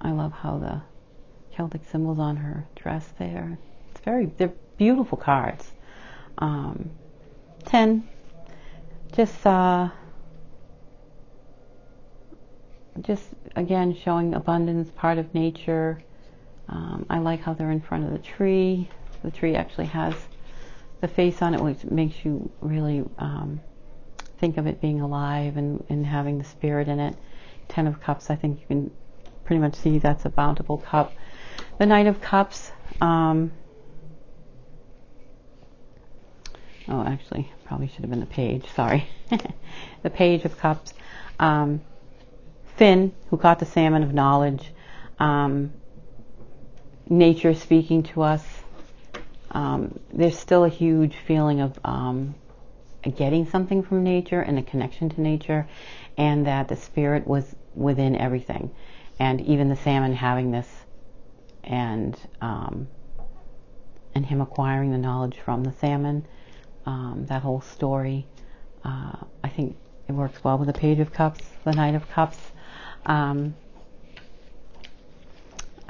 Speaker 1: love how the Celtic symbols on her dress there. They're beautiful cards. 10, just again showing abundance, part of nature. I like how they're in front of the tree. The tree actually has the face on it, which makes you really think of it being alive and having the spirit in it. 10 of Cups, I think you can pretty much see that's a bountiful cup. The Knight of Cups, oh, actually, probably should have been the Page, sorry. The Page of Cups. Finn, who caught the salmon of knowledge. Nature speaking to us. There's still a huge feeling of getting something from nature and a connection to nature, and that the spirit was within everything. And even the salmon having this, and him acquiring the knowledge from the salmon, that whole story, I think it works well with the Page of Cups, the Knight of Cups. I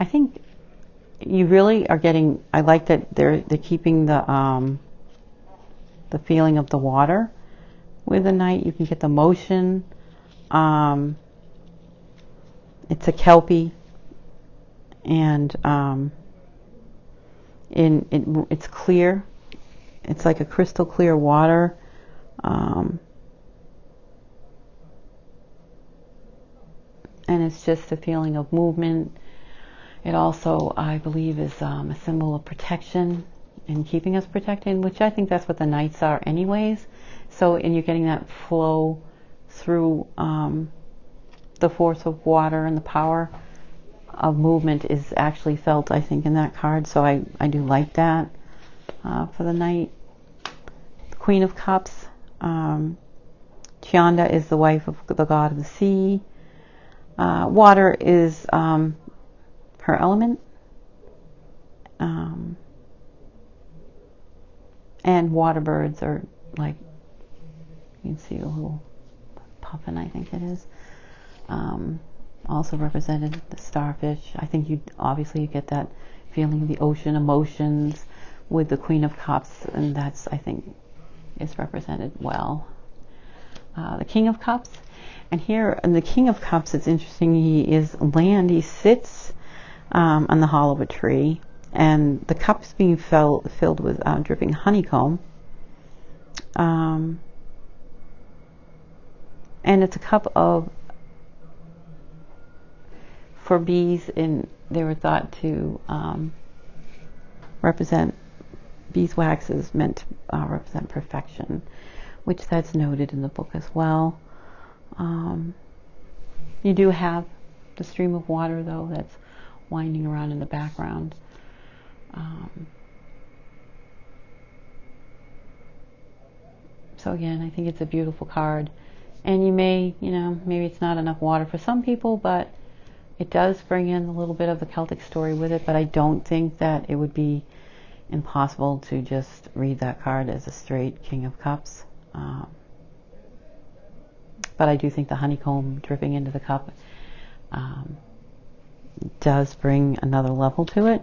Speaker 1: think you really are getting, I like that they're keeping the feeling of the water with the Knight. You can get the motion. It's a Kelpie, and it's clear. It's like a crystal clear water. And it's just a feeling of movement. It also, I believe, is a symbol of protection and keeping us protected, which I think that's what the Knights are anyways. So, and you're getting that flow through the force of water, and the power of movement is actually felt, I think, in that card. So I do like that for the Knight. The Queen of Cups. Chanda is the wife of the god of the sea. Water is her element. And water birds are like, you can see a little puffin, I think it is. Also represented the starfish. I think you get that feeling of the ocean emotions with the Queen of Cups, and that's, I think, is represented well. The King of Cups, and here in the King of Cups, it's interesting. He is land. He sits on the hollow of a tree, and the cup's being filled with dripping honeycomb. And it's a cup for bees, and they were thought to represent, beeswax is meant to represent perfection, which that's noted in the book as well. You do have the stream of water, though, that's winding around in the background. So again, I think it's a beautiful card. And you may, maybe it's not enough water for some people, but it does bring in a little bit of the Celtic story with it. But I don't think that it would be impossible to just read that card as a straight King of Cups. But I do think the honeycomb dripping into the cup does bring another level to it.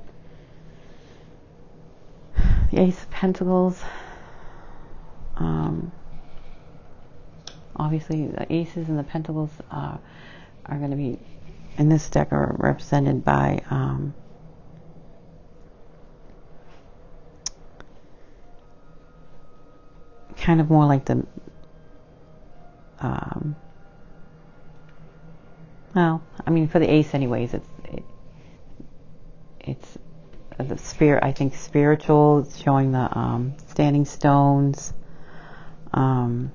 Speaker 1: The Ace of Pentacles. Obviously, the aces and the pentacles are going to be, in this deck, are represented by kind of more like the well, I mean, for the ace anyways, it's the spirit, I think, spiritual. It's showing the standing stones. The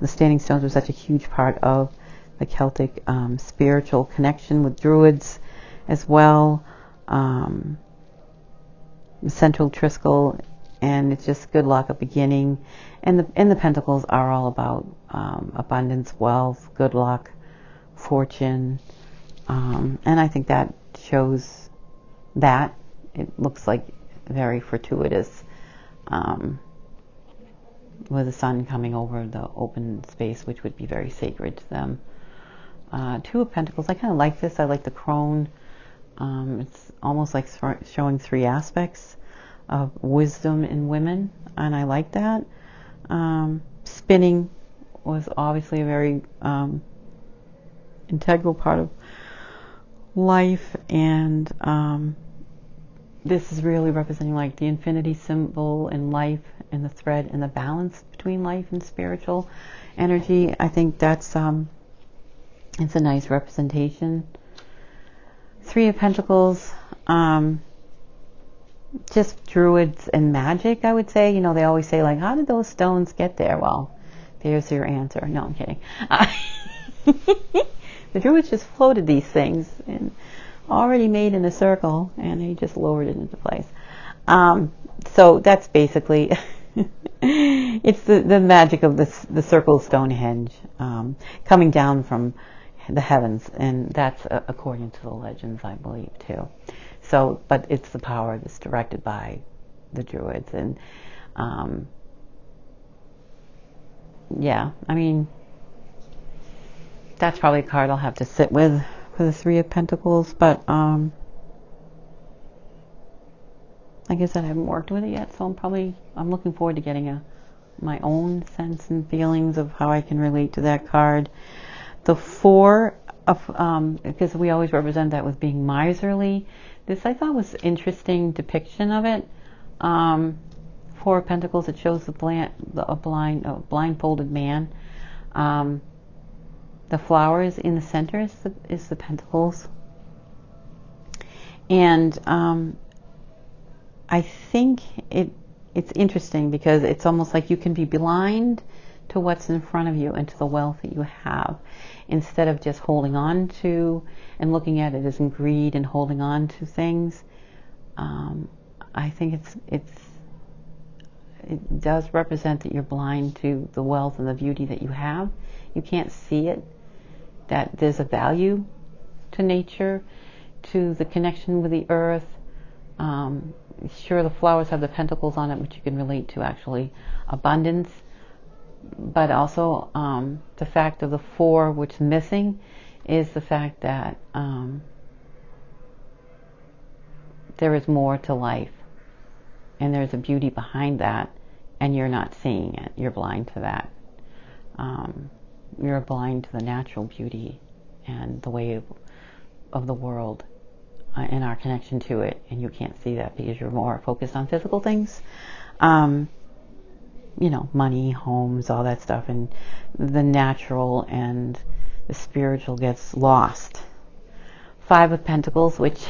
Speaker 1: standing stones were such a huge part of the Celtic spiritual connection with druids as well. The central triskel, and it's just good luck, a beginning. And the pentacles are all about abundance, wealth, good luck, fortune. And I think that shows that. It looks like very fortuitous, with the sun coming over the open space, which would be very sacred to them. Two of Pentacles, I kind of like this. I like the crone. It's almost like showing three aspects of wisdom in women, and I like that. Spinning was obviously a very integral part of life, and this is really representing like the infinity symbol in life, and the thread and the balance between life and spiritual energy. I think that's it's a nice representation. Three of Pentacles, just druids and magic, I would say. You know, they always say, like, how did those stones get there? Well, there's your answer. No, I'm kidding. The druids just floated these things and already made in a circle, and they just lowered it into place. So that's basically it's the magic of the circle of Stonehenge coming down from the heavens, and that's according to the legends, I believe, too. So, but it's the power that's directed by the druids, and yeah, I mean, that's probably a card I'll have to sit with for the Three of Pentacles, but like I said, I haven't worked with it yet, so I'm looking forward to getting my own sense and feelings of how I can relate to that card. The Four of, because we always represent that with being miserly, this I thought was interesting depiction of it. Four of Pentacles, it shows a blindfolded man. The flowers in the center is the Pentacles. And I think it's interesting because it's almost like you can be blind to what's in front of you and to the wealth that you have, instead of just holding on to and looking at it as in greed and holding on to things. I think it does represent that you're blind to the wealth and the beauty that you have. You can't see it, that there's a value to nature, to the connection with the earth. Sure, the flowers have the pentacles on it, which you can relate to actually abundance, but also the fact of the four, which is missing, is the fact that there is more to life, and there's a beauty behind that, and you're not seeing it. You're blind to that. You're blind to the natural beauty and the way of the world and our connection to it, and you can't see that because you're more focused on physical things. You know, money, homes, all that stuff, and the natural and the spiritual gets lost. Five of Pentacles, which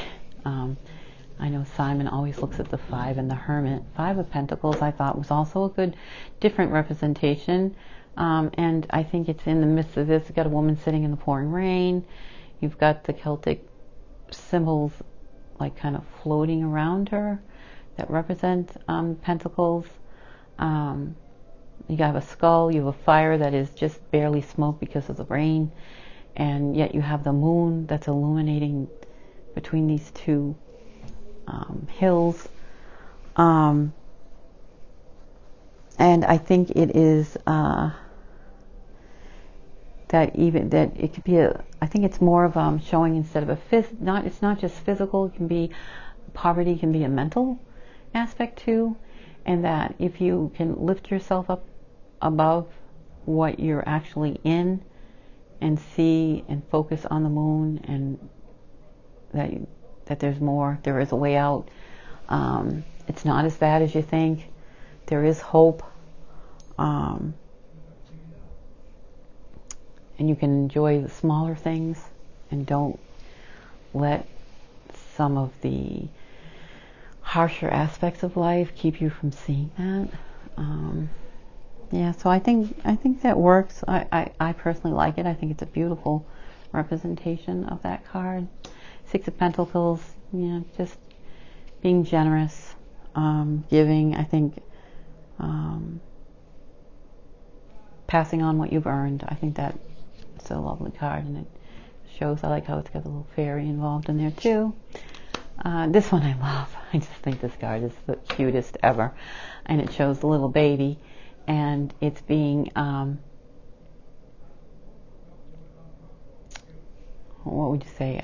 Speaker 1: I know Simon always looks at the Five and the Hermit. Five of Pentacles I thought was also a good, different representation. And I think it's in the midst of this. You've got a woman sitting in the pouring rain. You've got the Celtic symbols like kind of floating around her that represent pentacles. You have a skull, you have a fire that is just barely smoke because of the rain, and yet you have the moon that's illuminating between these two hills. And I think it is that it could be I think it's more of showing, instead of it's not just physical, it can be poverty, can be a mental aspect too, and that if you can lift yourself up above what you're actually in and see and focus on the moon, and that there's more, there is a way out. It's not as bad as you think. There is hope. And you can enjoy the smaller things, and don't let some of the harsher aspects of life keep you from seeing that. Yeah, so I think that works. I personally like it. I think it's a beautiful representation of that card. Six of Pentacles, just being generous, giving. I think passing on what you've earned. I think that's a lovely card, and it shows. I like how it's got a little fairy involved in there too. This one I love. I just think this card is the cutest ever, and it shows the little baby, and it's being what would you say,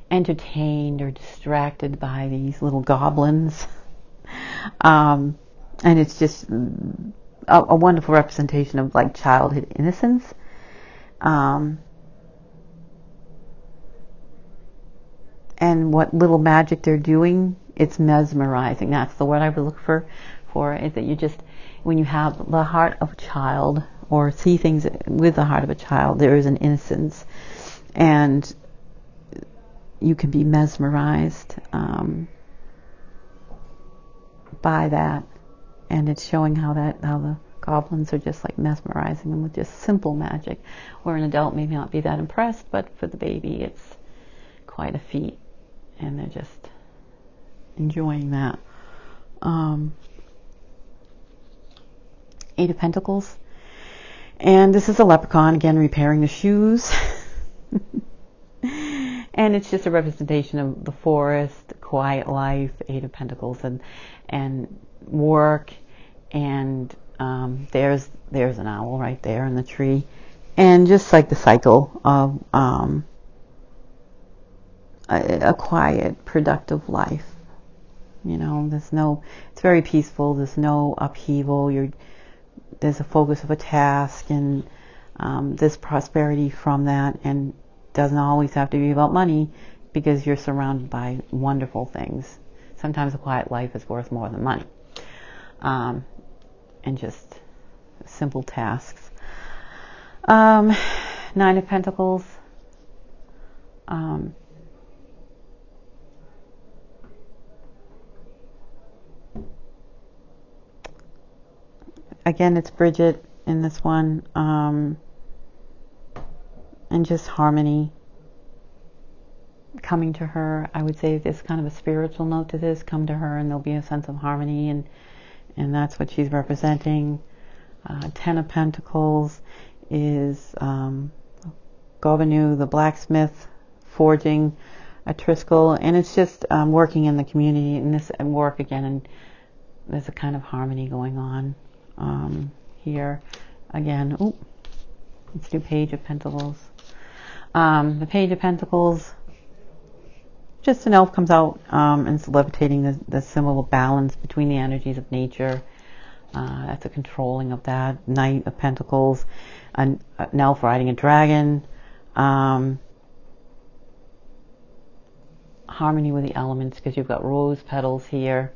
Speaker 1: entertained or distracted by these little goblins. And it's just a wonderful representation of like childhood innocence. And what little magic they're doing, it's mesmerizing. That's the word I would look for, is that you just, when you have the heart of a child, or see things with the heart of a child, there is an innocence, and you can be mesmerized by that. And it's showing how the goblins are just like mesmerizing them with just simple magic, where an adult may not be that impressed, but for the baby it's quite a feat, and they're just enjoying that. Eight of Pentacles, and this is a leprechaun again repairing the shoes. And it's just a representation of the forest, quiet life, Eight of Pentacles, and work, and there's an owl right there in the tree, and just like the cycle of a quiet, productive life. It's very peaceful. There's no upheaval. There's a focus of a task, and there's prosperity from that, and doesn't always have to be about money, because you're surrounded by wonderful things. Sometimes a quiet life is worth more than money. And just simple tasks. Nine of Pentacles. Again, it's Bridget in this one. And just harmony coming to her. I would say there's kind of a spiritual note to this. Come to her and there'll be a sense of harmony, and that's what she's representing. Ten of Pentacles is Govanu, the blacksmith, forging a triskel, and it's just working in the community and this and work again, and there's a kind of harmony going on here. Again, let's do Page of Pentacles. The Page of Pentacles, just an elf comes out and is levitating the symbol of balance between the energies of nature. That's a controlling of that. Knight of Pentacles, an elf riding a dragon. Harmony with the elements, because you've got rose petals here,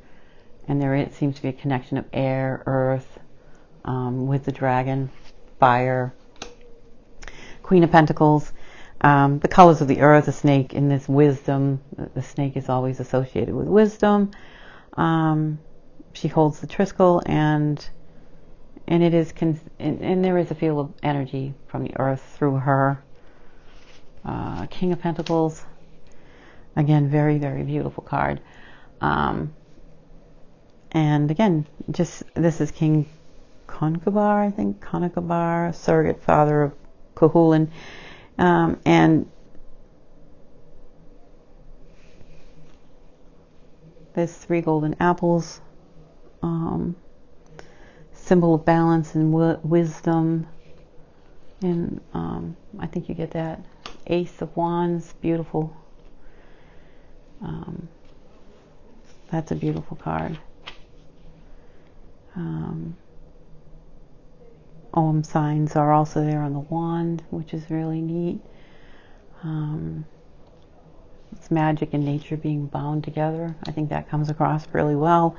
Speaker 1: and there seems to be a connection of air, earth, with the dragon, fire. Queen of Pentacles, the colors of the earth, the snake, in this wisdom. The snake is always associated with wisdom. She holds the triskel, and it is and there is a field of energy from the earth through her. King of Pentacles, again, very, very beautiful card. And again, this is King Concobar, I think, Concobar, surrogate father of Cuchulainn, and there's 3 golden apples, symbol of balance and wisdom, and I think you get that. Ace of Wands, beautiful. That's a beautiful card. Om signs are also there on the wand, which is really neat. It's magic and nature being bound together. I think that comes across really well.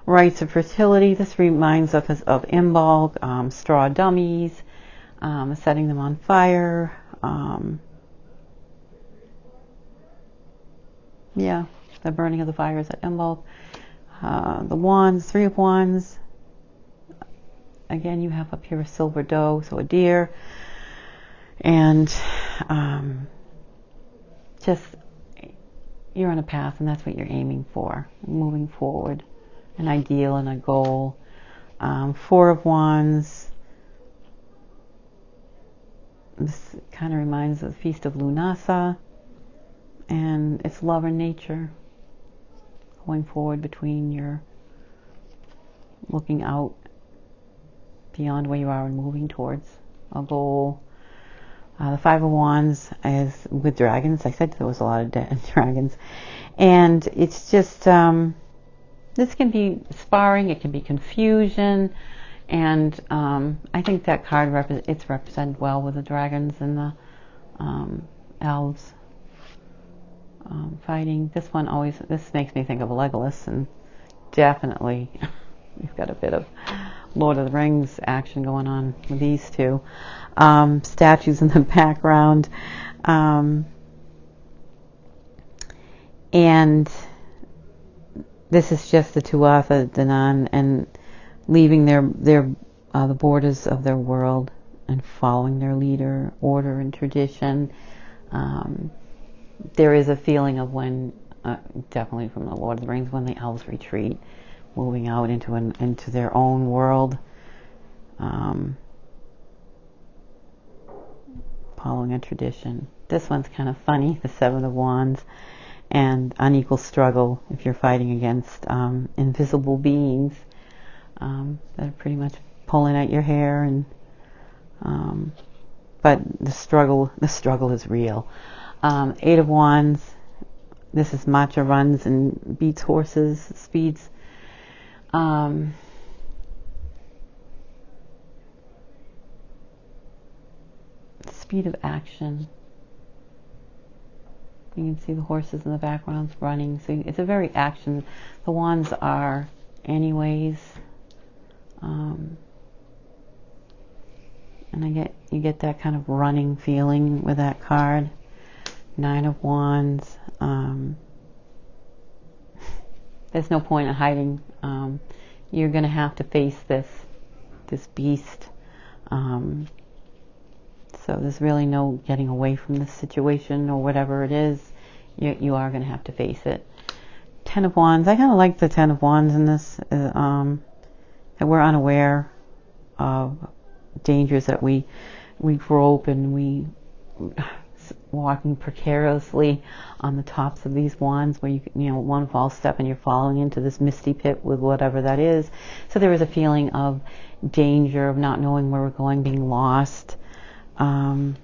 Speaker 1: Rites of fertility. This reminds us of Imbolc, straw dummies, setting them on fire. Yeah, the burning of the fires at Imbolc. The wands, 3 of Wands. again, you have up here a silver doe, so a deer, and just you're on a path, and that's what you're aiming for, moving forward, an ideal and a goal. Four of Wands. This kind of reminds of the Feast of Lunasa, and it's love and nature, going forward between your looking out beyond where you are and moving towards a goal. The Five of Wands is with dragons. I said there was a lot of dragons. And it's just, this can be sparring, it can be confusion. And I think that card, it's represented well with the dragons and the elves fighting. This makes me think of Legolas, and definitely we've got a bit of Lord of the Rings action going on with these two. Statues in the background. And this is just the Tuatha Danann, and leaving the borders of their world and following their leader, order, and tradition. There is a feeling of when, definitely from the Lord of the Rings, when the elves retreat, moving out into their own world, following a tradition. This one's kind of funny, the Seven of Wands, and unequal struggle if you're fighting against invisible beings that are pretty much pulling at your hair, and but the struggle is real. Eight of Wands. This is Matcha runs and beats horses, speeds. Speed of action. You can see the horses in the background running. So it's a very action. The wands are anyways. And you get that kind of running feeling with that card. Nine of Wands. There's no point in hiding. You're going to have to face this beast. So there's really no getting away from this situation or whatever it is. You are going to have to face it. Ten of Wands. I kind of like the Ten of Wands in this. That we're unaware of dangers, that we grope and we walking precariously on the tops of these wands, where one false step and you're falling into this misty pit with whatever that is. So there is a feeling of danger, of not knowing where we're going, being lost. So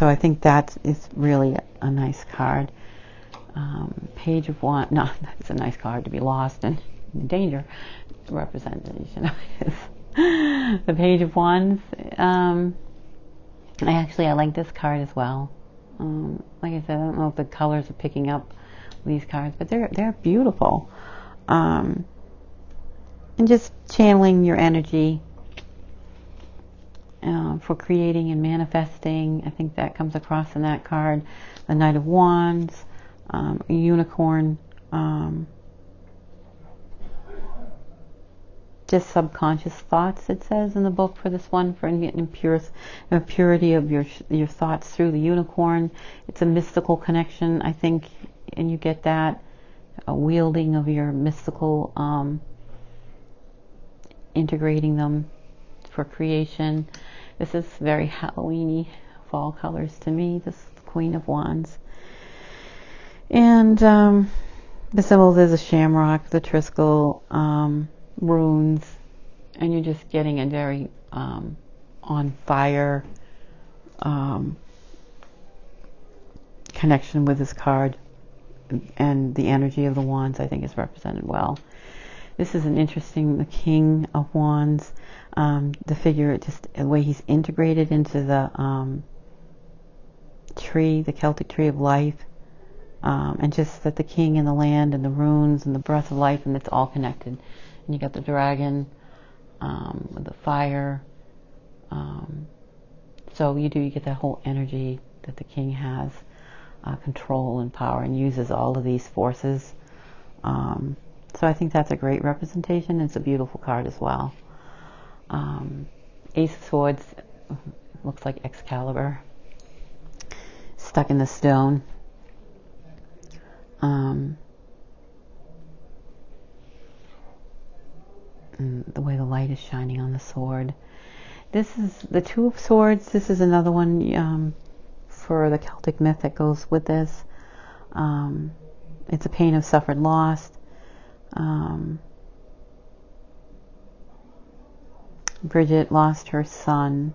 Speaker 1: I think that is really a nice card. Page of Wands. No, that's a nice card to be lost and in danger. Representation is the Page of Wands. I like this card as well. Like I said, I don't know if the colors are picking up these cards, but they're beautiful. And just channeling your energy for creating and manifesting. I think that comes across in that card. The Knight of Wands, a unicorn. Just subconscious thoughts, it says in the book for this one, for purity of your thoughts through the unicorn. It's a mystical connection, I think, and you get that a wielding of your mystical, integrating them for creation. This is very Halloweeny, fall colors to me. This is the Queen of Wands, and the symbols is a shamrock, the Triskel. Runes, and you're just getting a very on fire connection with this card, and the energy of the wands I think is represented well. This is an interesting, the King of Wands, the figure, just the way he's integrated into the tree, the Celtic tree of life, and just that the king and the land and the runes and the breath of life, and it's all connected. And you got the dragon with the fire. So you get that whole energy that the king has, control and power, and uses all of these forces. So I think that's a great representation. It's a beautiful card as well. Ace of Swords, looks like Excalibur, stuck in the stone. And the way the light is shining on the sword. This is the Two of Swords. This is another one for the Celtic myth that goes with this. It's a pain of suffered loss. Bridget lost her son,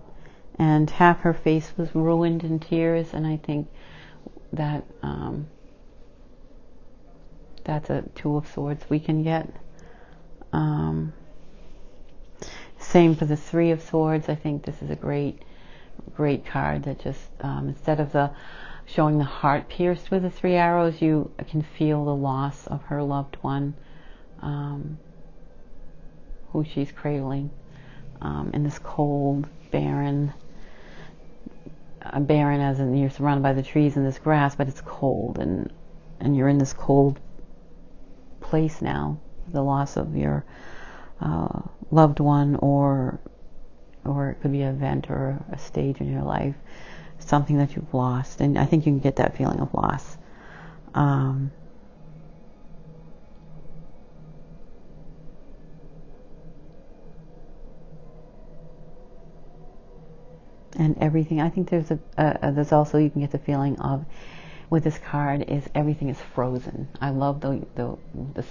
Speaker 1: and half her face was ruined in tears, and I think that that's a Two of Swords we can get. Same for the Three of Swords. I think this is a great card that just, instead of showing the heart pierced with the 3 arrows, you can feel the loss of her loved one, who she's cradling, in this cold, barren as in you're surrounded by the trees and this grass, but it's cold, and you're in this cold place now, the loss of your loved one, or it could be an event or a stage in your life, something that you've lost, and I think you can get that feeling of loss. And everything, I think there's also, you can get the feeling of, with this card, is everything is frozen. I love the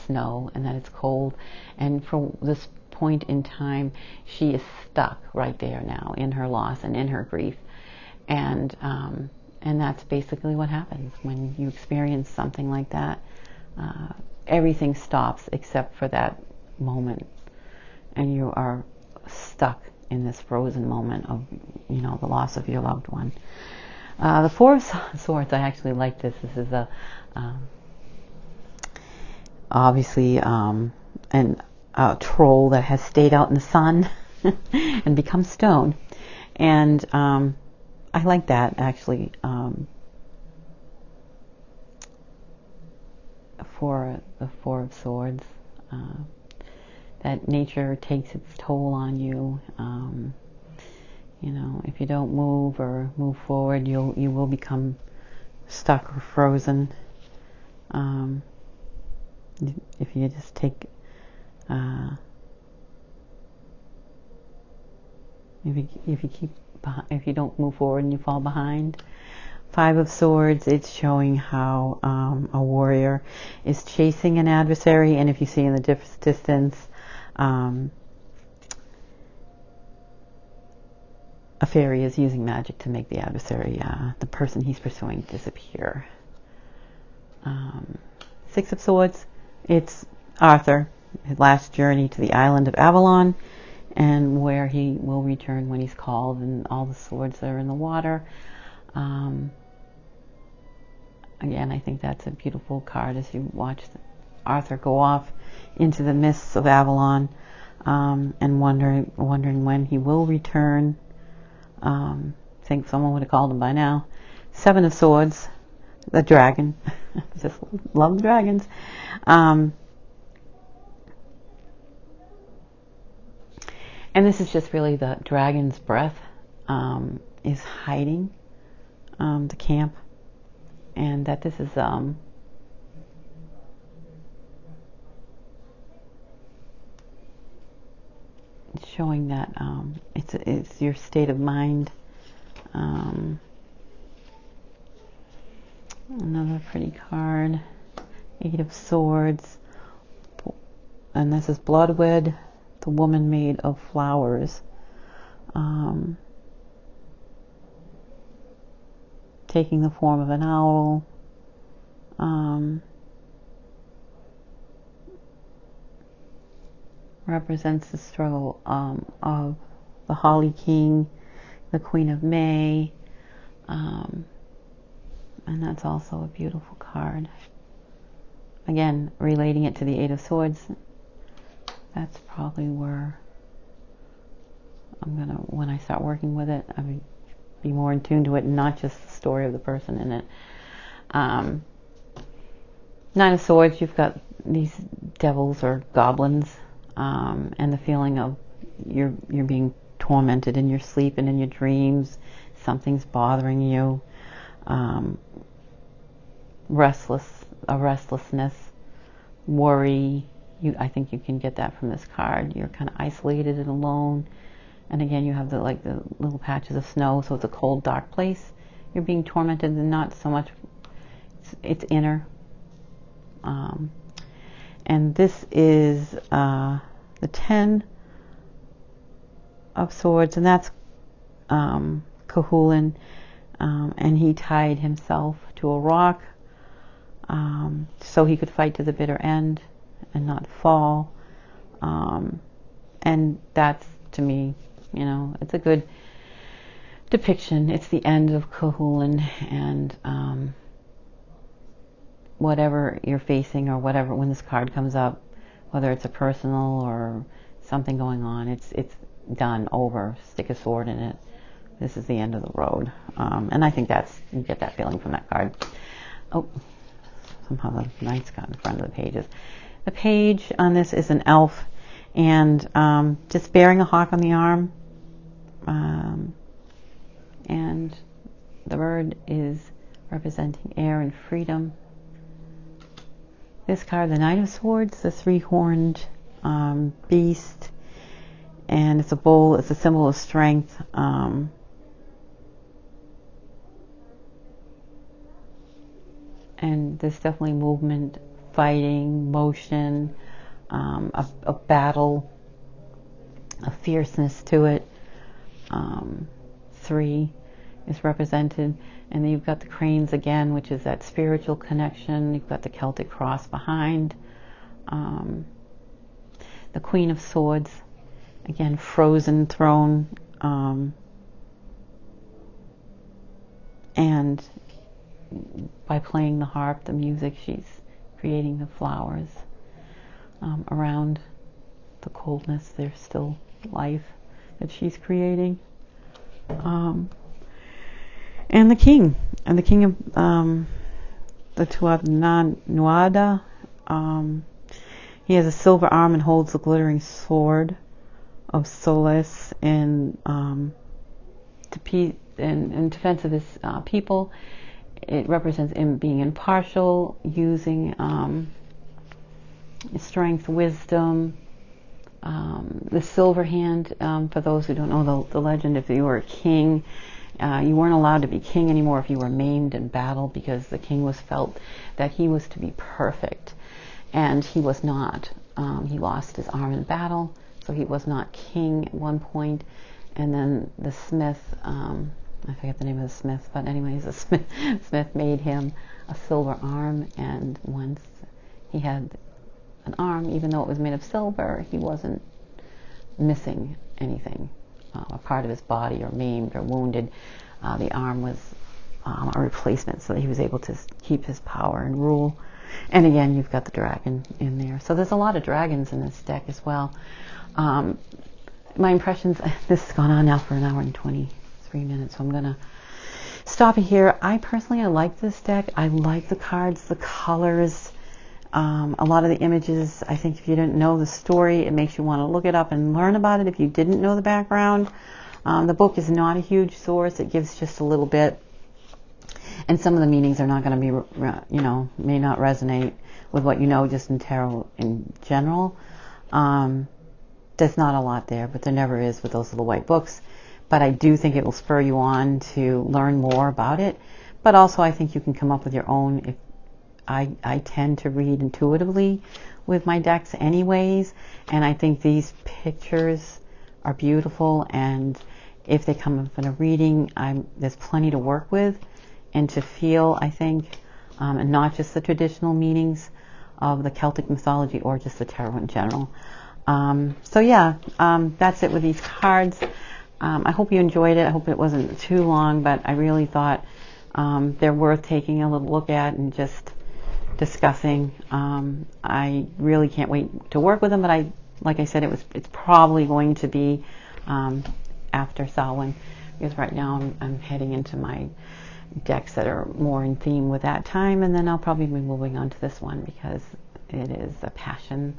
Speaker 1: snow and that it's cold, and for this point in time, she is stuck right there now in her loss and in her grief, and that's basically what happens when you experience something like that. Everything stops except for that moment, and you are stuck in this frozen moment of, the loss of your loved one. The Four of Swords, I actually like this. This is obviously a troll that has stayed out in the sun and become stone, and I like that actually. For the Four of Swords, that nature takes its toll on you. If you don't move or move forward, you will become stuck or frozen. If you just take, if you don't move forward and you fall behind. Five of Swords, it's showing how a warrior is chasing an adversary, and if you see in the distance, a fairy is using magic to make the adversary, the person he's pursuing, disappear. Six of Swords, it's Arthur, his last journey to the island of Avalon, and where he will return when he's called, and all the swords that are in the water. Again, I think that's a beautiful card as you watch Arthur go off into the mists of Avalon, and wondering when he will return. Think someone would have called him by now. Seven of Swords, the dragon. Just love the dragons. And this is just really the dragon's breath is hiding the camp, and that this is showing that it's your state of mind. Another pretty card, Eight of Swords, and this is Bloodwed, the woman made of flowers. Taking the form of an owl. Represents the struggle of the Holly King, the Queen of May, and that's also a beautiful card. Again, relating it to the Eight of Swords, that's probably where when I start working with it, I would be more in tune to it, and not just the story of the person in it. Nine of Swords, you've got these devils or goblins, and the feeling of you're being tormented in your sleep and in your dreams. Something's bothering you. Restlessness, worry. I think you can get that from this card. You're kind of isolated and alone. And again, you have the little patches of snow, so it's a cold, dark place. You're being tormented, and not so much. It's inner. And this is the 10 of Swords, and that's Cuchulainn, and he tied himself to a rock so he could fight to the bitter end and not fall. And that's, to me, it's a good depiction. It's the end of Cuchulainn, and whatever you're facing, or whatever, when this card comes up, whether it's a personal or something going on, it's done, over. Stick a sword in it. This is the end of the road. And I think you get that feeling from that card. Oh, somehow the knight's got in front of the pages. The page on this is an elf, and just bearing a hawk on the arm. And the bird is representing air and freedom. This card, the Knight of Swords, the 3-horned beast, and it's a bull. It's a symbol of strength. And there's definitely movement, fighting, motion, a battle, a fierceness to it. 3 is represented. And then you've got the cranes again, which is that spiritual connection. You've got the Celtic cross behind. The Queen of Swords, again, frozen throne. And by playing the harp, the music, she's creating the flowers around the coldness. There's still life that she's creating. And the king of the Tuatha Nuada. He has a silver arm and holds the glittering sword of Solace in defense of his people. It represents him being impartial, using strength, wisdom. The silver hand, for those who don't know the legend, if you were a king, you weren't allowed to be king anymore if you were maimed in battle, because the king felt that he was to be perfect, and he was not. He lost his arm in battle, so he was not king at one point. And then the smith, I forget the name of the smith, but anyways, the smith made him a silver arm, and once he had an arm, even though it was made of silver, he wasn't missing anything, a part of his body, or maimed or wounded. The arm was a replacement, so that he was able to keep his power and rule. And again, you've got the dragon in there. So there's a lot of dragons in this deck as well. My impressions, this has gone on now for an hour and 23 minutes, so I'm going to stop it here. I like this deck. I like the cards, the colors, a lot of the images. I think if you didn't know the story, it makes you want to look it up and learn about it if you didn't know the background. The book is not a huge source. It gives just a little bit. And some of the meanings are not going to be, may not resonate with what you know just in tarot in general. There's not a lot there, but there never is with those little white books. But I do think it will spur you on to learn more about it. But also I think you can come up with your own. I tend to read intuitively with my decks anyways, and I think these pictures are beautiful, and if they come up in a reading, there's plenty to work with and to feel, I think, and not just the traditional meanings of the Celtic mythology or just the tarot in general. That's it with these cards. I hope you enjoyed it. I hope it wasn't too long, but I really thought they're worth taking a little look at and just discussing. I really can't wait to work with them, but like I said, it's probably going to be after Samhain, because right now I'm heading into my decks that are more in theme with that time, and then I'll probably be moving on to this one because it is a passion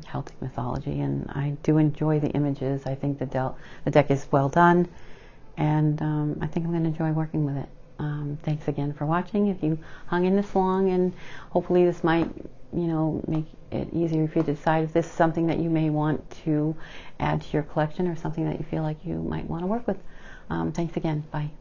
Speaker 1: Celtic mythology, and I do enjoy the images. I think the deck is well done, and I think I'm going to enjoy working with it. Thanks again for watching. If you hung in this long, and hopefully this might, make it easier for you to decide if this is something that you may want to add to your collection or something that you feel like you might want to work with. Thanks again. Bye.